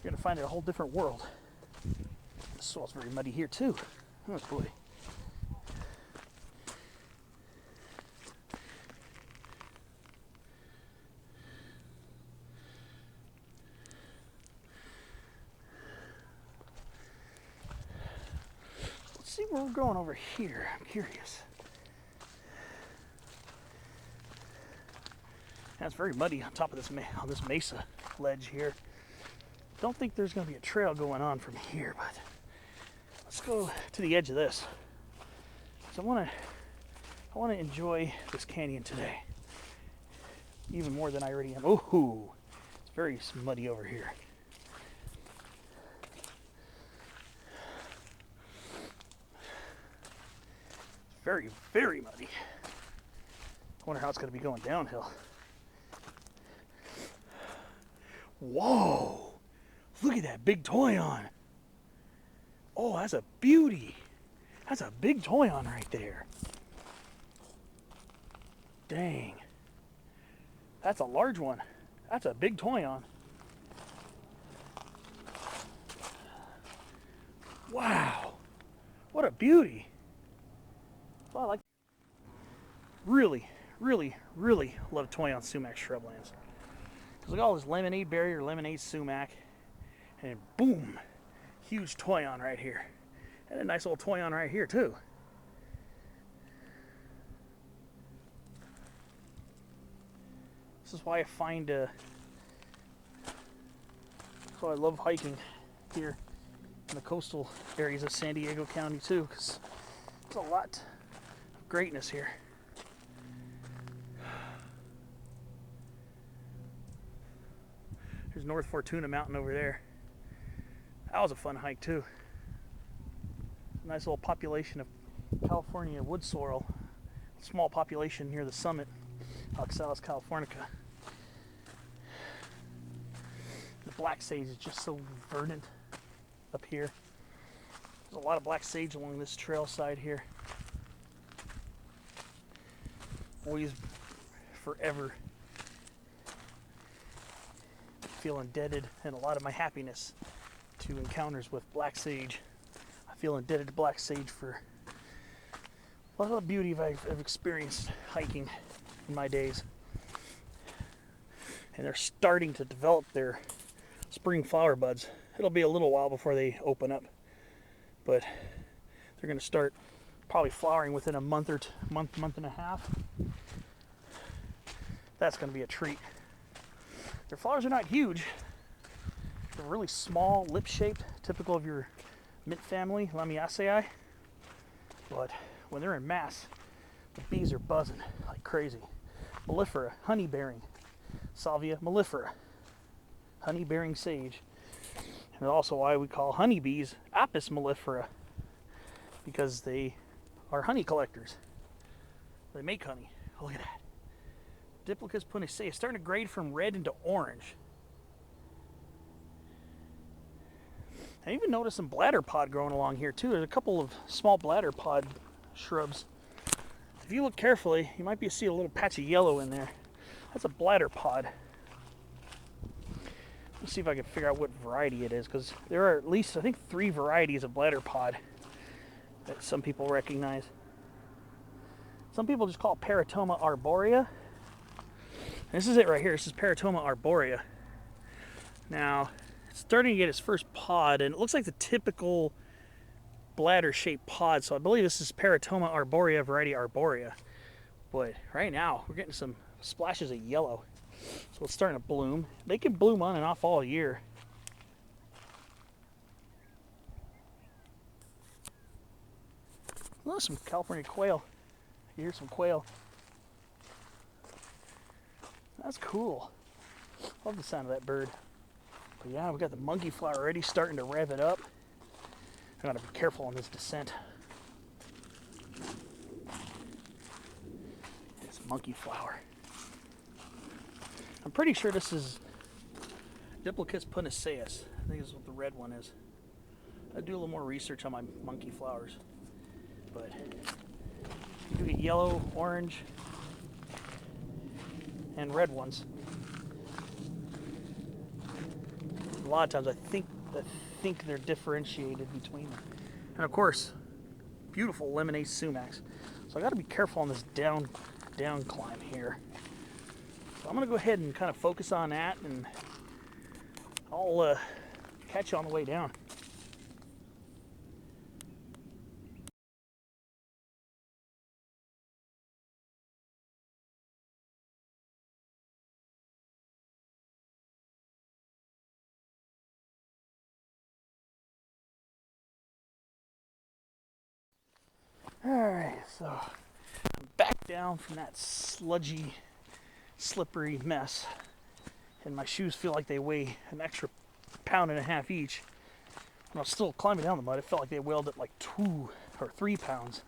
you're gonna find a whole different world. The soil's very muddy here too. Oh boy. Let's see where we're going over here. I'm curious. And it's very muddy on top of this mesa ledge here. Don't think there's going to be a trail going on from here, but let's go to the edge of this. So I want to enjoy this canyon today, even more than I already am. Oh, it's very muddy over here. Very, very muddy. I wonder how it's going to be going downhill. Whoa! Look at that big toyon. Oh, that's a beauty. That's a big toyon right there. Dang. That's a large one. That's a big toyon. Wow. What a beauty. Well, I like really, really, really love toyon sumac shrublands. Look at all this lemonade berry or lemonade sumac, and then boom, huge toyon right here, and a nice little toyon right here too. This is why I find, that's why I love hiking here in the coastal areas of San Diego County too, because there's a lot of greatness here. There's North Fortuna Mountain over there. That was a fun hike too. Nice little population of California wood sorrel. Small population near the summit, Oxalis californica. The black sage is just so verdant up here. There's a lot of black sage along this trail side here. Always, forever feel indebted, and a lot of my happiness to encounters with black sage. I feel indebted to black sage for a lot of the beauty I've experienced hiking in my days. And they're starting to develop their spring flower buds. It'll be a little while before they open up, but they're going to start probably flowering within a month and a half. That's going to be a treat. Their flowers are not huge. They're really small, lip-shaped, typical of your mint family, Lamiaceae. But when they're in mass, the bees are buzzing like crazy. Mellifera, honey-bearing. Salvia mellifera, honey-bearing sage. And also why we call honeybees Apis mellifera, because they are honey collectors. They make honey. Oh, look at that. Diplicus punicea is starting to grade from red into orange. I even noticed some bladderpod growing along here too. There's a couple of small bladderpod shrubs. If you look carefully, you might see a little patch of yellow in there. That's a bladderpod. Let's see if I can figure out what variety it is, because there are at least, I think, 3 varieties of bladderpod that some people recognize. Some people just call it Paratoma arborea. This is it right here. This is Paratoma arborea. Now, it's starting to get its first pod, and it looks like the typical bladder-shaped pod, so I believe this is Paratoma arborea variety arborea. But right now, we're getting some splashes of yellow. So it's starting to bloom. They can bloom on and off all year. Oh, some California quail. You hear some quail. That's cool. Love the sound of that bird. But yeah, we got the monkey flower already starting to rev it up. I gotta be careful on this descent. It's monkey flower. I'm pretty sure this is Diplochus puniceus. I think this is what the red one is. I do a little more research on my monkey flowers. But you do get yellow, orange, and red ones. A lot of times I think they're differentiated between them. And of course, beautiful lemonade sumacs. So I gotta be careful on this down climb here. So I'm gonna go ahead and kind of focus on that, and I'll catch you on the way down. Alright, so I'm back down from that sludgy, slippery mess, and my shoes feel like they weigh an extra 1.5 pounds each. When I was still climbing down the mud, it felt like they weighed at like 2 or 3 pounds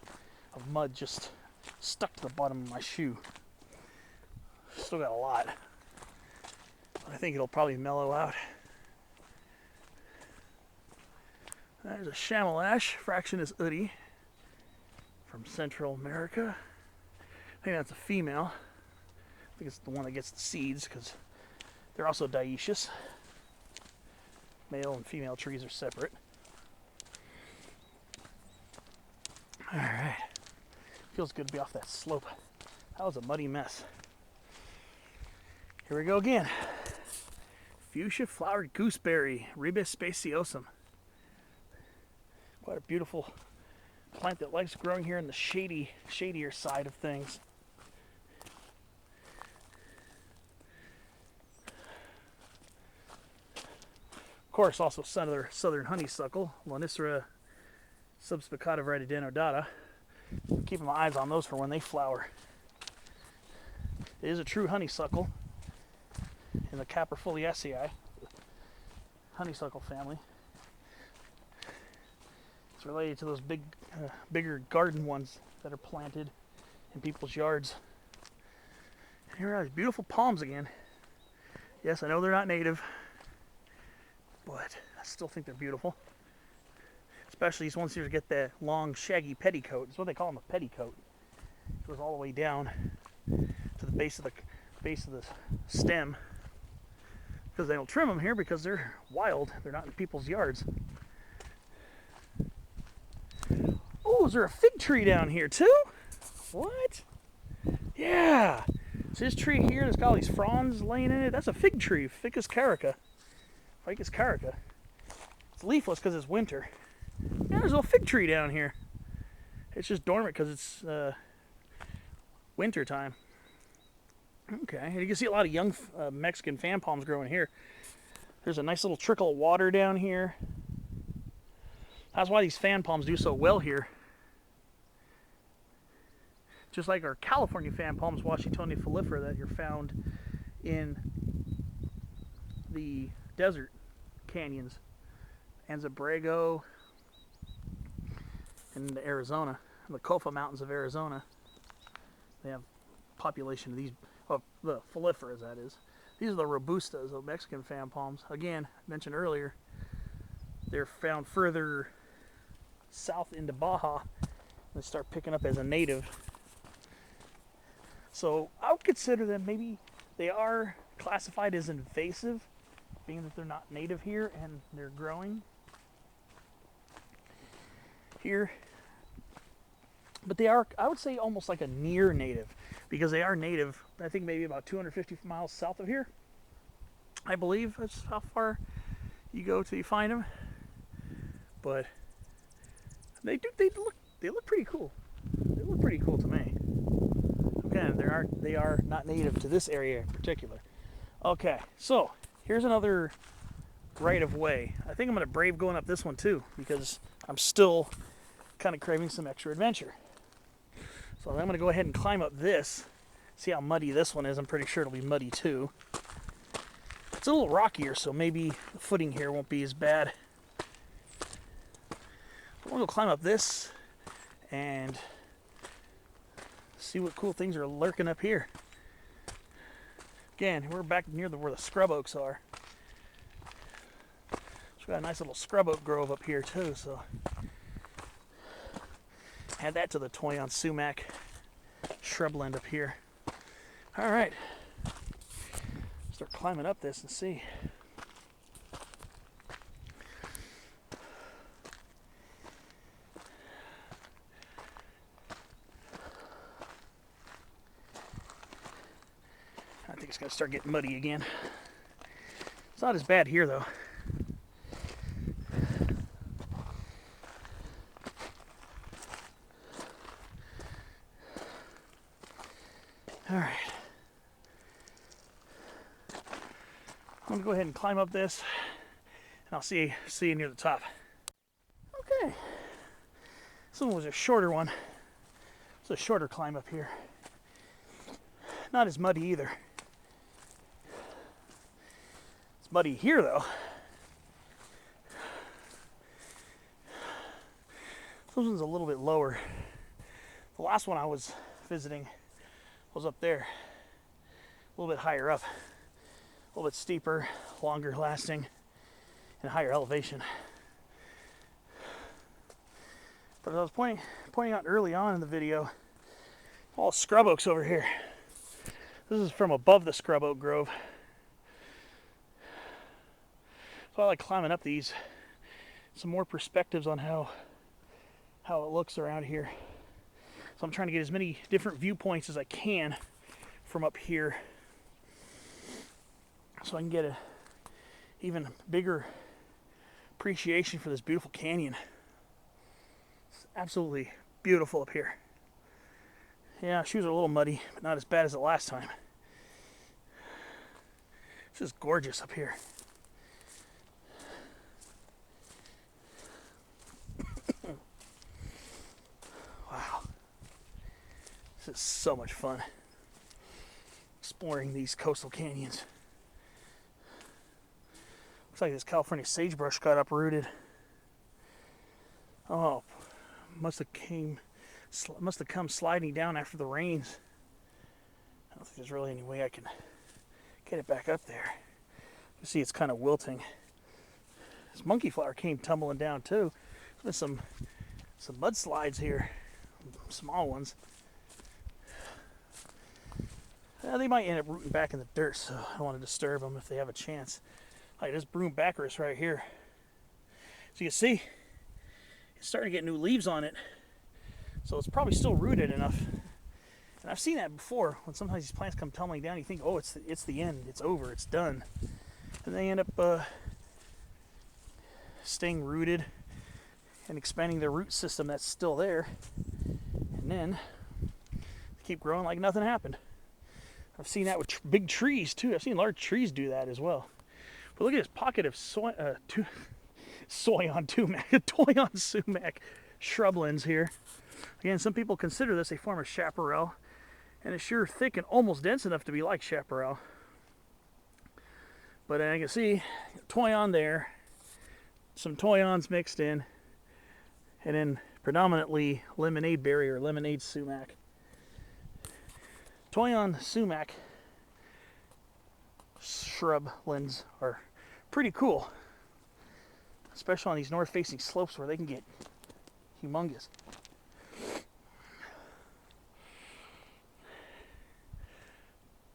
of mud just stuck to the bottom of my shoe. Still got a lot, but I think it'll probably mellow out. There's a chamelash, Fractionis udi, from Central America. I think that's a female. I think it's the one that gets the seeds, because they're also dioecious. Male and female trees are separate. Alright. Feels good to be off that slope. That was a muddy mess. Here we go again. Fuchsia flowered gooseberry, Ribes speciosum. Quite a beautiful plant that likes growing here in the shadier side of things. Of course, also southern honeysuckle, Lonicera subspicata variety denodata. Keeping my eyes on those for when they flower. It is a true honeysuckle in the Caprifoliaceae, honeysuckle family. It's related to those bigger garden ones that are planted in people's yards. And here are these beautiful palms again. Yes, I know they're not native, but I still think they're beautiful. Especially these ones here get that long, shaggy petticoat. It's what they call them, a petticoat. It goes all the way down to the base of the stem. Because they don't trim them here because they're wild. They're not in people's yards. Oh, is there a fig tree down here too? What? Yeah. So this tree here that's got all these fronds laying in it, that's a fig tree, Ficus carica. Ficus carica. It's leafless because it's winter. Yeah, there's a little fig tree down here. It's just dormant because it's winter time. Okay, and you can see a lot of young Mexican fan palms growing here. There's a nice little trickle of water down here. That's why these fan palms do so well here. Just like our California fan palms, Washingtonia foliifera, that you're found in the desert canyons, Anza-Borrego, in Arizona, the Cofa Mountains of Arizona. They have population of these, the foliiferas, that is. These are the robustas, the Mexican fan palms. Again, mentioned earlier, they're found further south into Baja. They start picking up as a native. So I would consider them, maybe they are classified as invasive being that they're not native here and they're growing here. But they are, I would say, almost like a near native, because they are native, I think maybe about 250 miles south of here. I believe that's how far you go till you find them. But they look pretty cool. They look pretty cool to me. Again, they are not native to this area in particular. Okay, so here's another right of way. I think I'm gonna brave going up this one too, because I'm still kind of craving some extra adventure. So I'm gonna go ahead and climb up this, see how muddy this one is. I'm pretty sure it'll be muddy too. It's a little rockier, so maybe the footing here won't be as bad. I'm gonna go climb up this and see what cool things are lurking up here. Again, we're back near where the scrub oaks are. So we got a nice little scrub oak grove up here too, so add that to the toyon sumac shrubland up here. All right, start climbing up this and see. I think it's gonna start getting muddy again. It's not as bad here though. All right, I'm gonna go ahead and climb up this, and I'll see you near the top. Okay, this one was a shorter one. It's a shorter climb up here. Not as muddy either. It's muddy here though. This one's a little bit lower. The last one I was visiting was up there, a little bit higher up, a little bit steeper, longer lasting, and higher elevation. But as I was pointing out early on in the video, all scrub oaks over here. This is from above the scrub oak grove. So I like climbing up these. Some more perspectives on how it looks around here. So I'm trying to get as many different viewpoints as I can from up here, so I can get a even bigger appreciation for this beautiful canyon. It's absolutely beautiful up here. Yeah, shoes are a little muddy, but not as bad as the last time. This is gorgeous up here. Wow. This is so much fun. Exploring these coastal canyons. Looks like this California sagebrush got uprooted. Oh, must have come sliding down after the rains. I don't think there's really any way I can get it back up there. You see, it's kind of wilting. This monkey flower came tumbling down too. There's some mudslides here, small ones. They might end up rooting back in the dirt, so I don't want to disturb them if they have a chance. Like this Broombaccharis right here. So you can see, it's starting to get new leaves on it. So it's probably still rooted enough. And I've seen that before, when sometimes these plants come tumbling down, you think, oh, it's the end, it's over, it's done. And they end up staying rooted and expanding their root system that's still there. And then they keep growing like nothing happened. I've seen that with big trees too. I've seen large trees do that as well. But look at this pocket of toyon sumac shrublands here. Again, some people consider this a form of chaparral, and it's sure thick and almost dense enough to be like chaparral. But I can see toyon there, some toyons mixed in, and then predominantly lemonade berry or lemonade sumac. Toyon sumac shrublands are pretty cool, especially on these north-facing slopes where they can get humongous.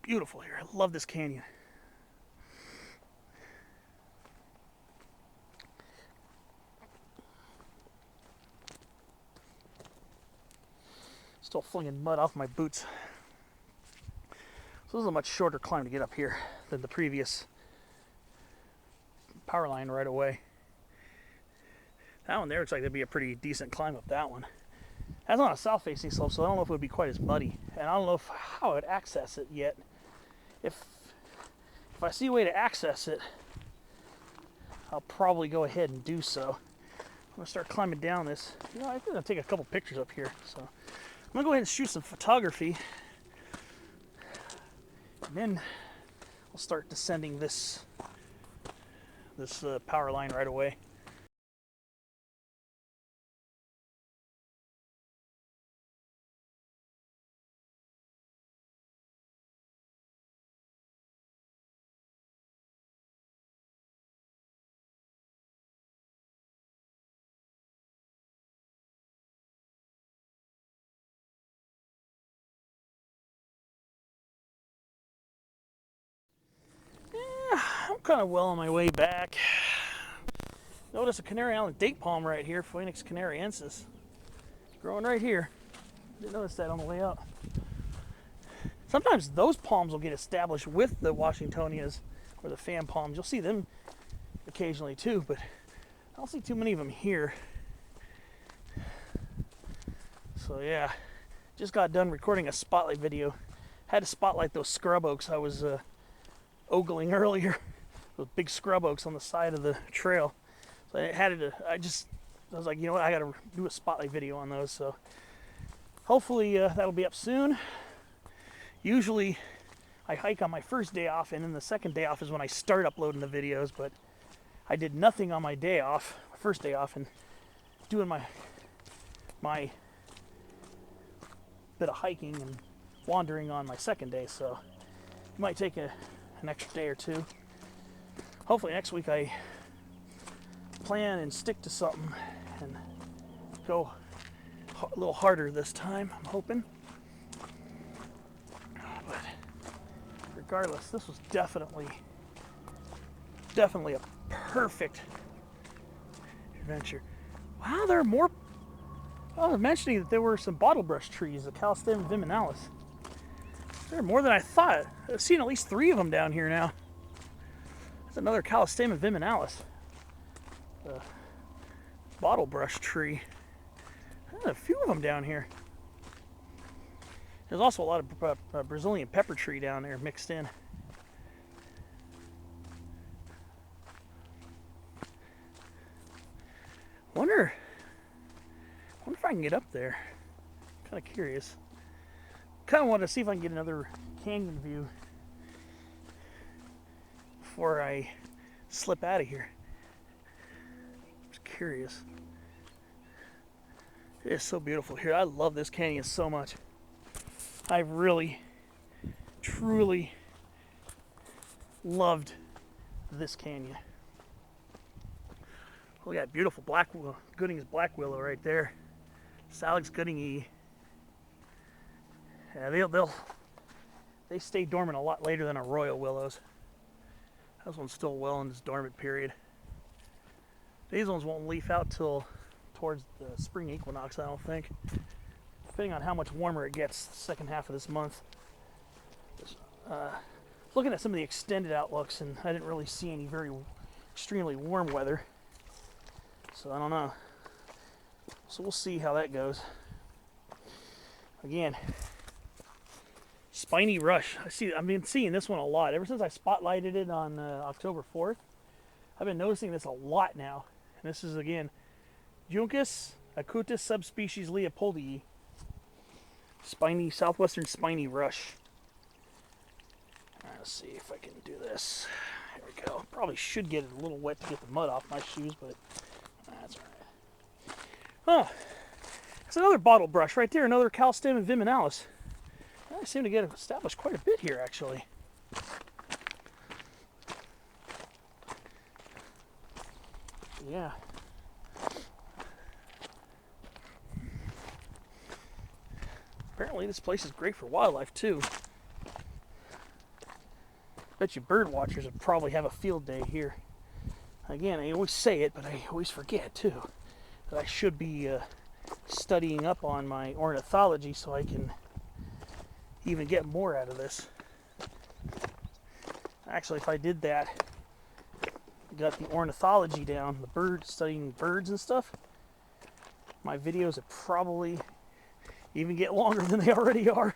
Beautiful here. I love this canyon. Still flinging mud off my boots. So this is a much shorter climb to get up here than the previous power line right away. That one there looks like it'd be a pretty decent climb up that one. That's on a south-facing slope, so I don't know if it would be quite as muddy, and I don't know how I would access it yet. If I see a way to access it, I'll probably go ahead and do so. I'm gonna start climbing down this. You know, I think I'll take a couple pictures up here. So I'm gonna go ahead and shoot some photography, and then we'll start descending this power line right away. I'm kind of well on my way back. Notice a Canary Island date palm right here, Phoenix canariensis. Growing right here. Didn't notice that on the way out. Sometimes those palms will get established with the Washingtonias or the fan palms. You'll see them occasionally too, but I don't see too many of them here. So yeah, just got done recording a spotlight video. Had to spotlight those scrub oaks I was ogling earlier. Those big scrub oaks on the side of the trail. So I had to, I was like, you know what, I gotta do a spotlight video on those. So hopefully that'll be up soon. Usually I hike on my first day off, and then the second day off is when I start uploading the videos, but I did nothing on my day off, my first day off, and doing my bit of hiking and wandering on my second day, so it might take an extra day or two. Hopefully next week I plan and stick to something and go a little harder this time, I'm hoping. But regardless, this was definitely a perfect adventure. Wow, there are more. I was mentioning that there were some bottlebrush trees, the Callistemon viminalis. There are more than I thought. I've seen at least 3 of them down here now. There's another Callistemon viminalis. Bottlebrush tree. There's a few of them down here. There's also a lot of Brazilian pepper tree down there mixed in. Wonder if I can get up there. Kind of curious. Kind of want to see if I can get another canyon view before I slip out of here. Just curious. It is so beautiful here. I love this canyon so much. I've really, truly loved this canyon. We got beautiful Gooding's black willow right there. Salix Goodingi. Yeah, they stay dormant a lot later than our royal willows. This one's still well in its dormant period. These ones won't leaf out till towards the spring equinox, I don't think. Depending on how much warmer it gets the second half of this month. Looking at some of the extended outlooks, and I didn't really see any very extremely warm weather. So I don't know. So we'll see how that goes. Again, spiny rush. I've been seeing this one a lot ever since I spotlighted it on October 4th. I've been noticing this a lot now. And this is again Juncus acutus subspecies leopoldii. Southwestern spiny rush. Let's see if I can do this. There we go. Probably should get it a little wet to get the mud off my shoes, but that's alright. Oh, it's another bottle brush right there. Another Callistemon viminalis. I seem to get established quite a bit here, actually. Yeah. Apparently this place is great for wildlife too. Bet you bird watchers would probably have a field day here. Again, I always say it, but I always forget too that I should be studying up on my ornithology so I can even get more out of this. Actually, if I did that, got the ornithology down, the studying birds and stuff, my videos would probably even get longer than they already are.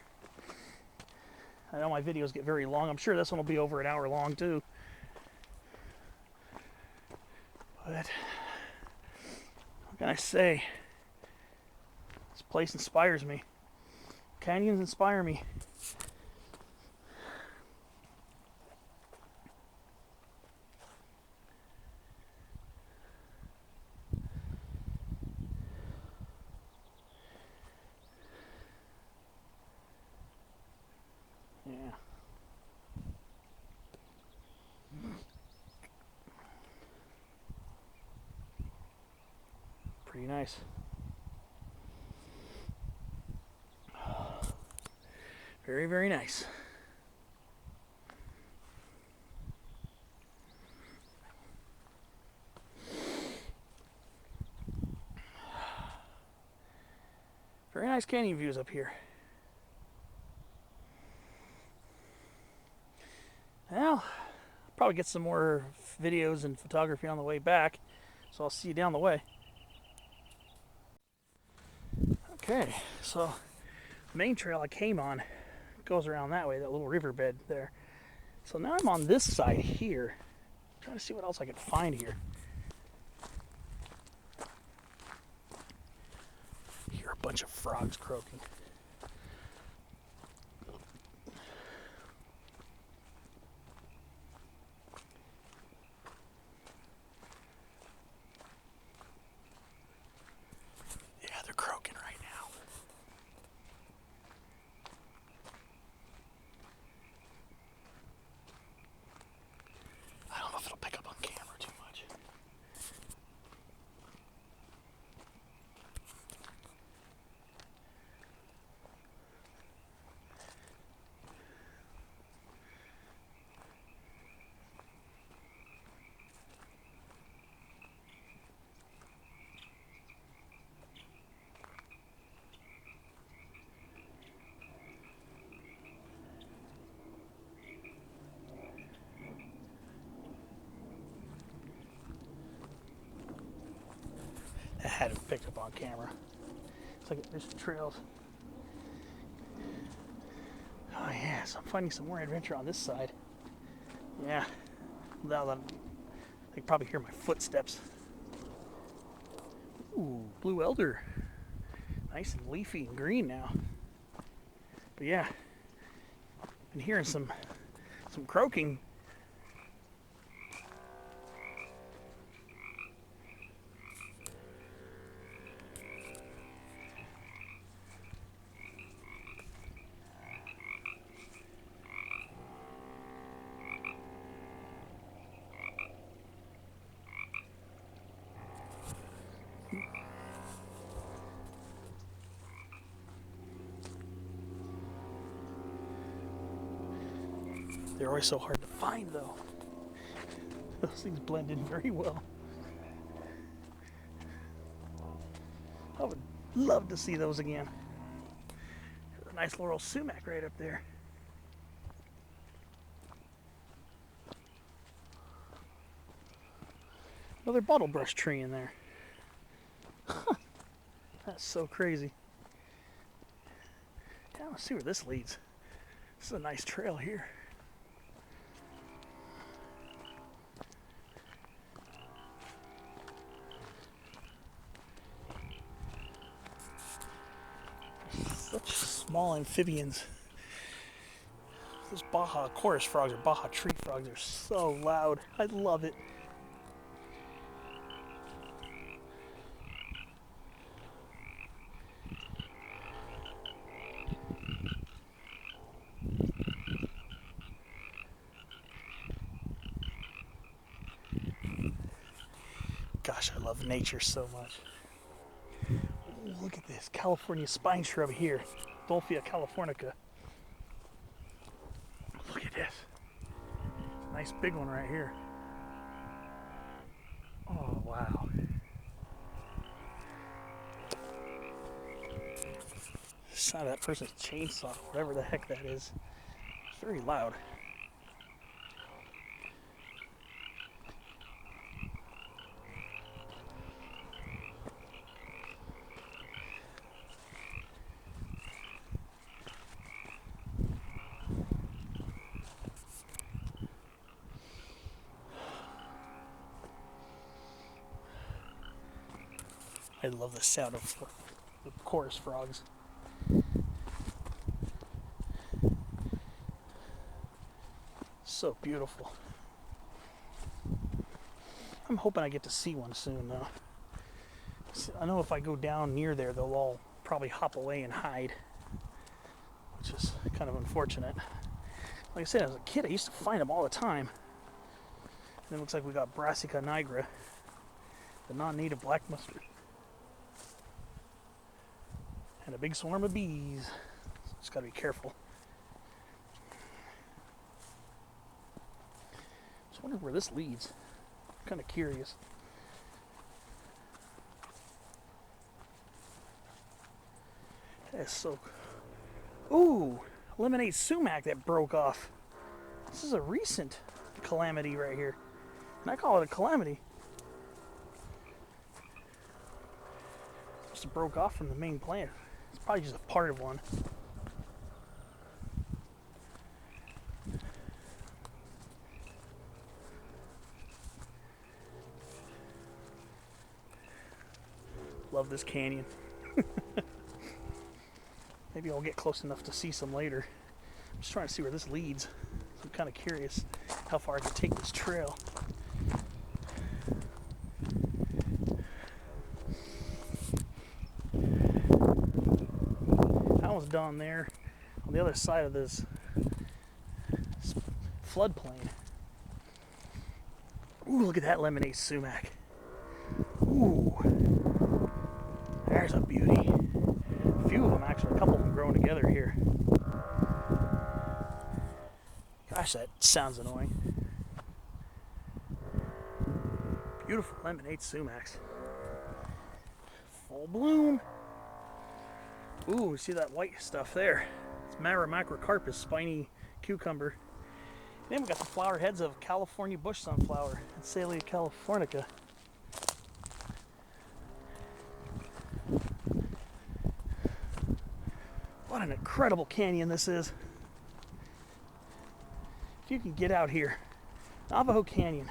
I know my videos get very long. I'm sure this one will be over an hour long too. But what can I say? This place inspires me. Canyons inspire me. Yeah. Pretty nice. Very, very nice. Very nice canyon views up here. Well, probably get some more videos and photography on the way back, so I'll see you down the way. Okay, so the main trail I came on goes around that way, that little riverbed there. So now I'm on this side here, trying to see what else I can find here. Hear a bunch of frogs croaking. Yeah, they're croaking right now. I don't know if it'll pick up on camera too much. I had it picked up on camera. It's like there's trails. Oh yeah, so I'm finding some more adventure on this side. Yeah, now that I can probably hear my footsteps. Ooh, blue elder. Nice and leafy and green now. But yeah, been hearing some croaking. They're always so hard to find, though. Those things blend in very well. I would love to see those again. There's a nice laurel sumac right up there. Another bottlebrush tree in there. That's so crazy. Yeah, let's see where this leads. This is a nice trail here. Such small amphibians. Those Baja chorus frogs or Baja tree frogs are so loud. I love it. Gosh, I love nature so much. Ooh, look at this California spine shrub here, Dolphia californica. Look at this. Nice big one right here. Oh, wow. sound of that person's chainsaw, whatever the heck that is. It's very loud. I love the sound of the chorus frogs. So beautiful. I'm hoping I get to see one soon though. I know if I go down near there, they'll all probably hop away and hide, which is kind of unfortunate. Like I said, as a kid, I used to find them all the time. And it looks like we got Brassica nigra, the non-native black mustard. And a big swarm of bees. Just gotta be careful. Just wondering where this leads. I'm kind of curious. That is so. Ooh, lemonade sumac that broke off. This is a recent calamity right here, and I call it a calamity. Just broke off from the main plant. It's probably just a part of one. Love this canyon. Maybe I'll get close enough to see some later. I'm just trying to see where this leads. I'm kind of curious how far I can take this trail. Down there on the other side of this floodplain. Ooh, look at that lemonade sumac. Ooh, there's a beauty. A few of them actually, a couple of them growing together here. Gosh, that sounds annoying. Beautiful lemonade sumacs. Full bloom. Ooh, see that white stuff there? It's Macrocarpus, spiny cucumber. Then we got the flower heads of California bush sunflower, Azalea californica. What an incredible canyon this is. If you can get out here, Navajo Canyon.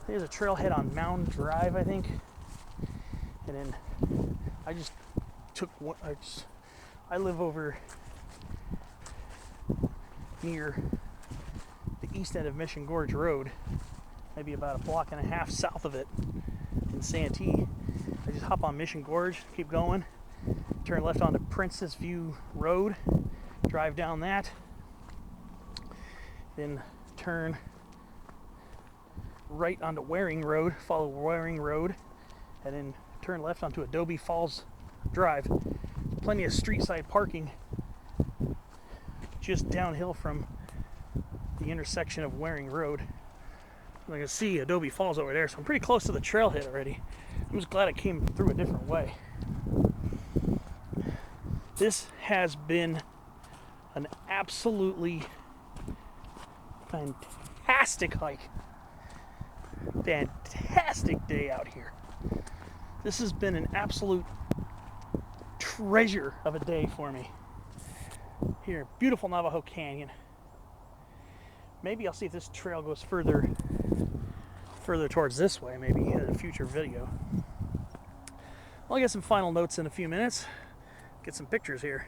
There's a trailhead on Mound Drive, I think. And then I just took one. I live over near the east end of Mission Gorge Road, maybe about a block and a half south of it in Santee. I just hop on Mission Gorge, keep going, turn left onto Princess View Road, drive down that, then turn right onto Waring Road, follow Waring Road, and then turn left onto Adobe Falls Drive. Plenty of street side parking just downhill from the intersection of Waring Road. I can see Adobe Falls over there, so I'm pretty close to the trailhead already. I'm just glad I came through a different way. This has been an absolutely fantastic hike. Fantastic day out here. This has been an absolute treasure of a day for me. Here, beautiful Navajo Canyon. Maybe I'll see if this trail goes further towards this way, maybe in a future video. I'll get some final notes in a few minutes. Get some pictures here.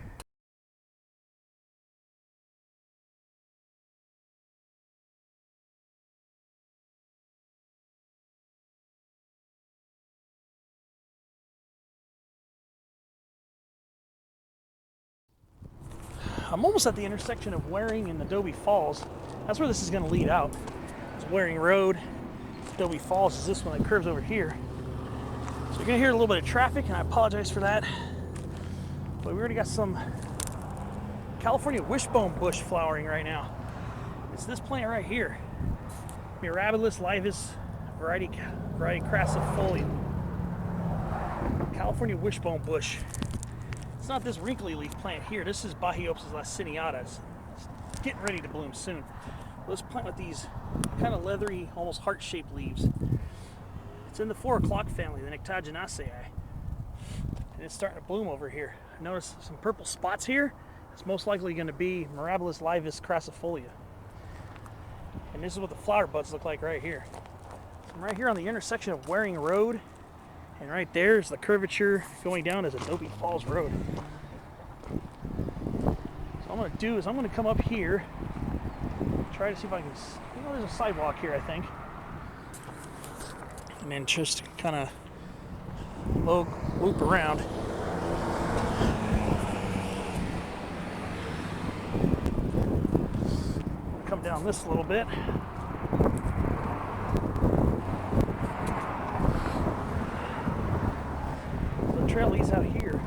I'm almost at the intersection of Waring and Adobe Falls. That's where this is going to lead out. It's Waring Road. Adobe Falls is this one that curves over here. So you're going to hear a little bit of traffic, and I apologize for that. But we already got some California wishbone bush flowering right now. It's this plant right here. Mirabilis laevis variety crassifolia. California wishbone bush. It's not this wrinkly leaf plant here. This is Bahiopsis laciniata. It's getting ready to bloom soon. This plant with these kind of leathery, almost heart-shaped leaves. It's in the 4 o'clock family, the Nyctaginaceae. And it's starting to bloom over here. Notice some purple spots here. It's most likely going to be Mirabilis laevis crassifolia. And this is what the flower buds look like right here. So I'm right here on the intersection of Waring Road, and right there is the curvature going down as Adobe Falls Road. So what I'm going to do is I'm going to come up here, try to see if I can, there's a sidewalk here I think, and then just kind of loop around. Come down this a little bit. The trail leads out here.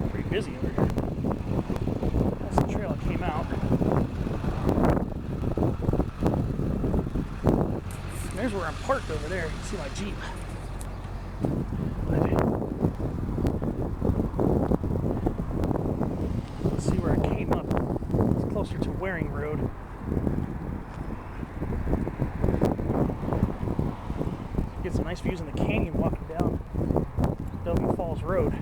Pretty busy over here. That's the trail that came out. And there's where I'm parked over there. You can see my Jeep. Let's see where I came up. It's closer to Waring Road. Get some nice views in the canyon walking down Adobe Falls Road.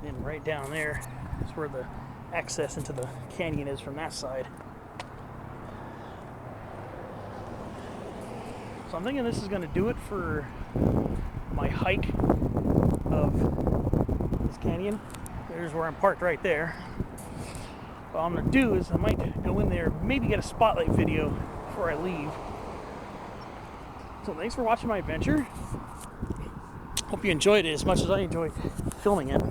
And right down there is where the access into the canyon is from that side. So I'm thinking this is going to do it for my hike of this canyon. There's where I'm parked right there. What I'm going to do is I might go in there, maybe get a spotlight video before I leave. So thanks for watching my adventure. Hope you enjoyed it as much as I enjoyed filming it.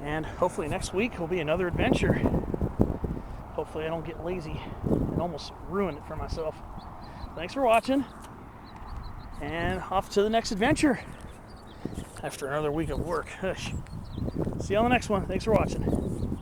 And hopefully next week will be another adventure. Hopefully I don't get lazy and almost ruin it for myself. Thanks for watching, and off to the next adventure after another week of work. See you on the next one. Thanks for watching.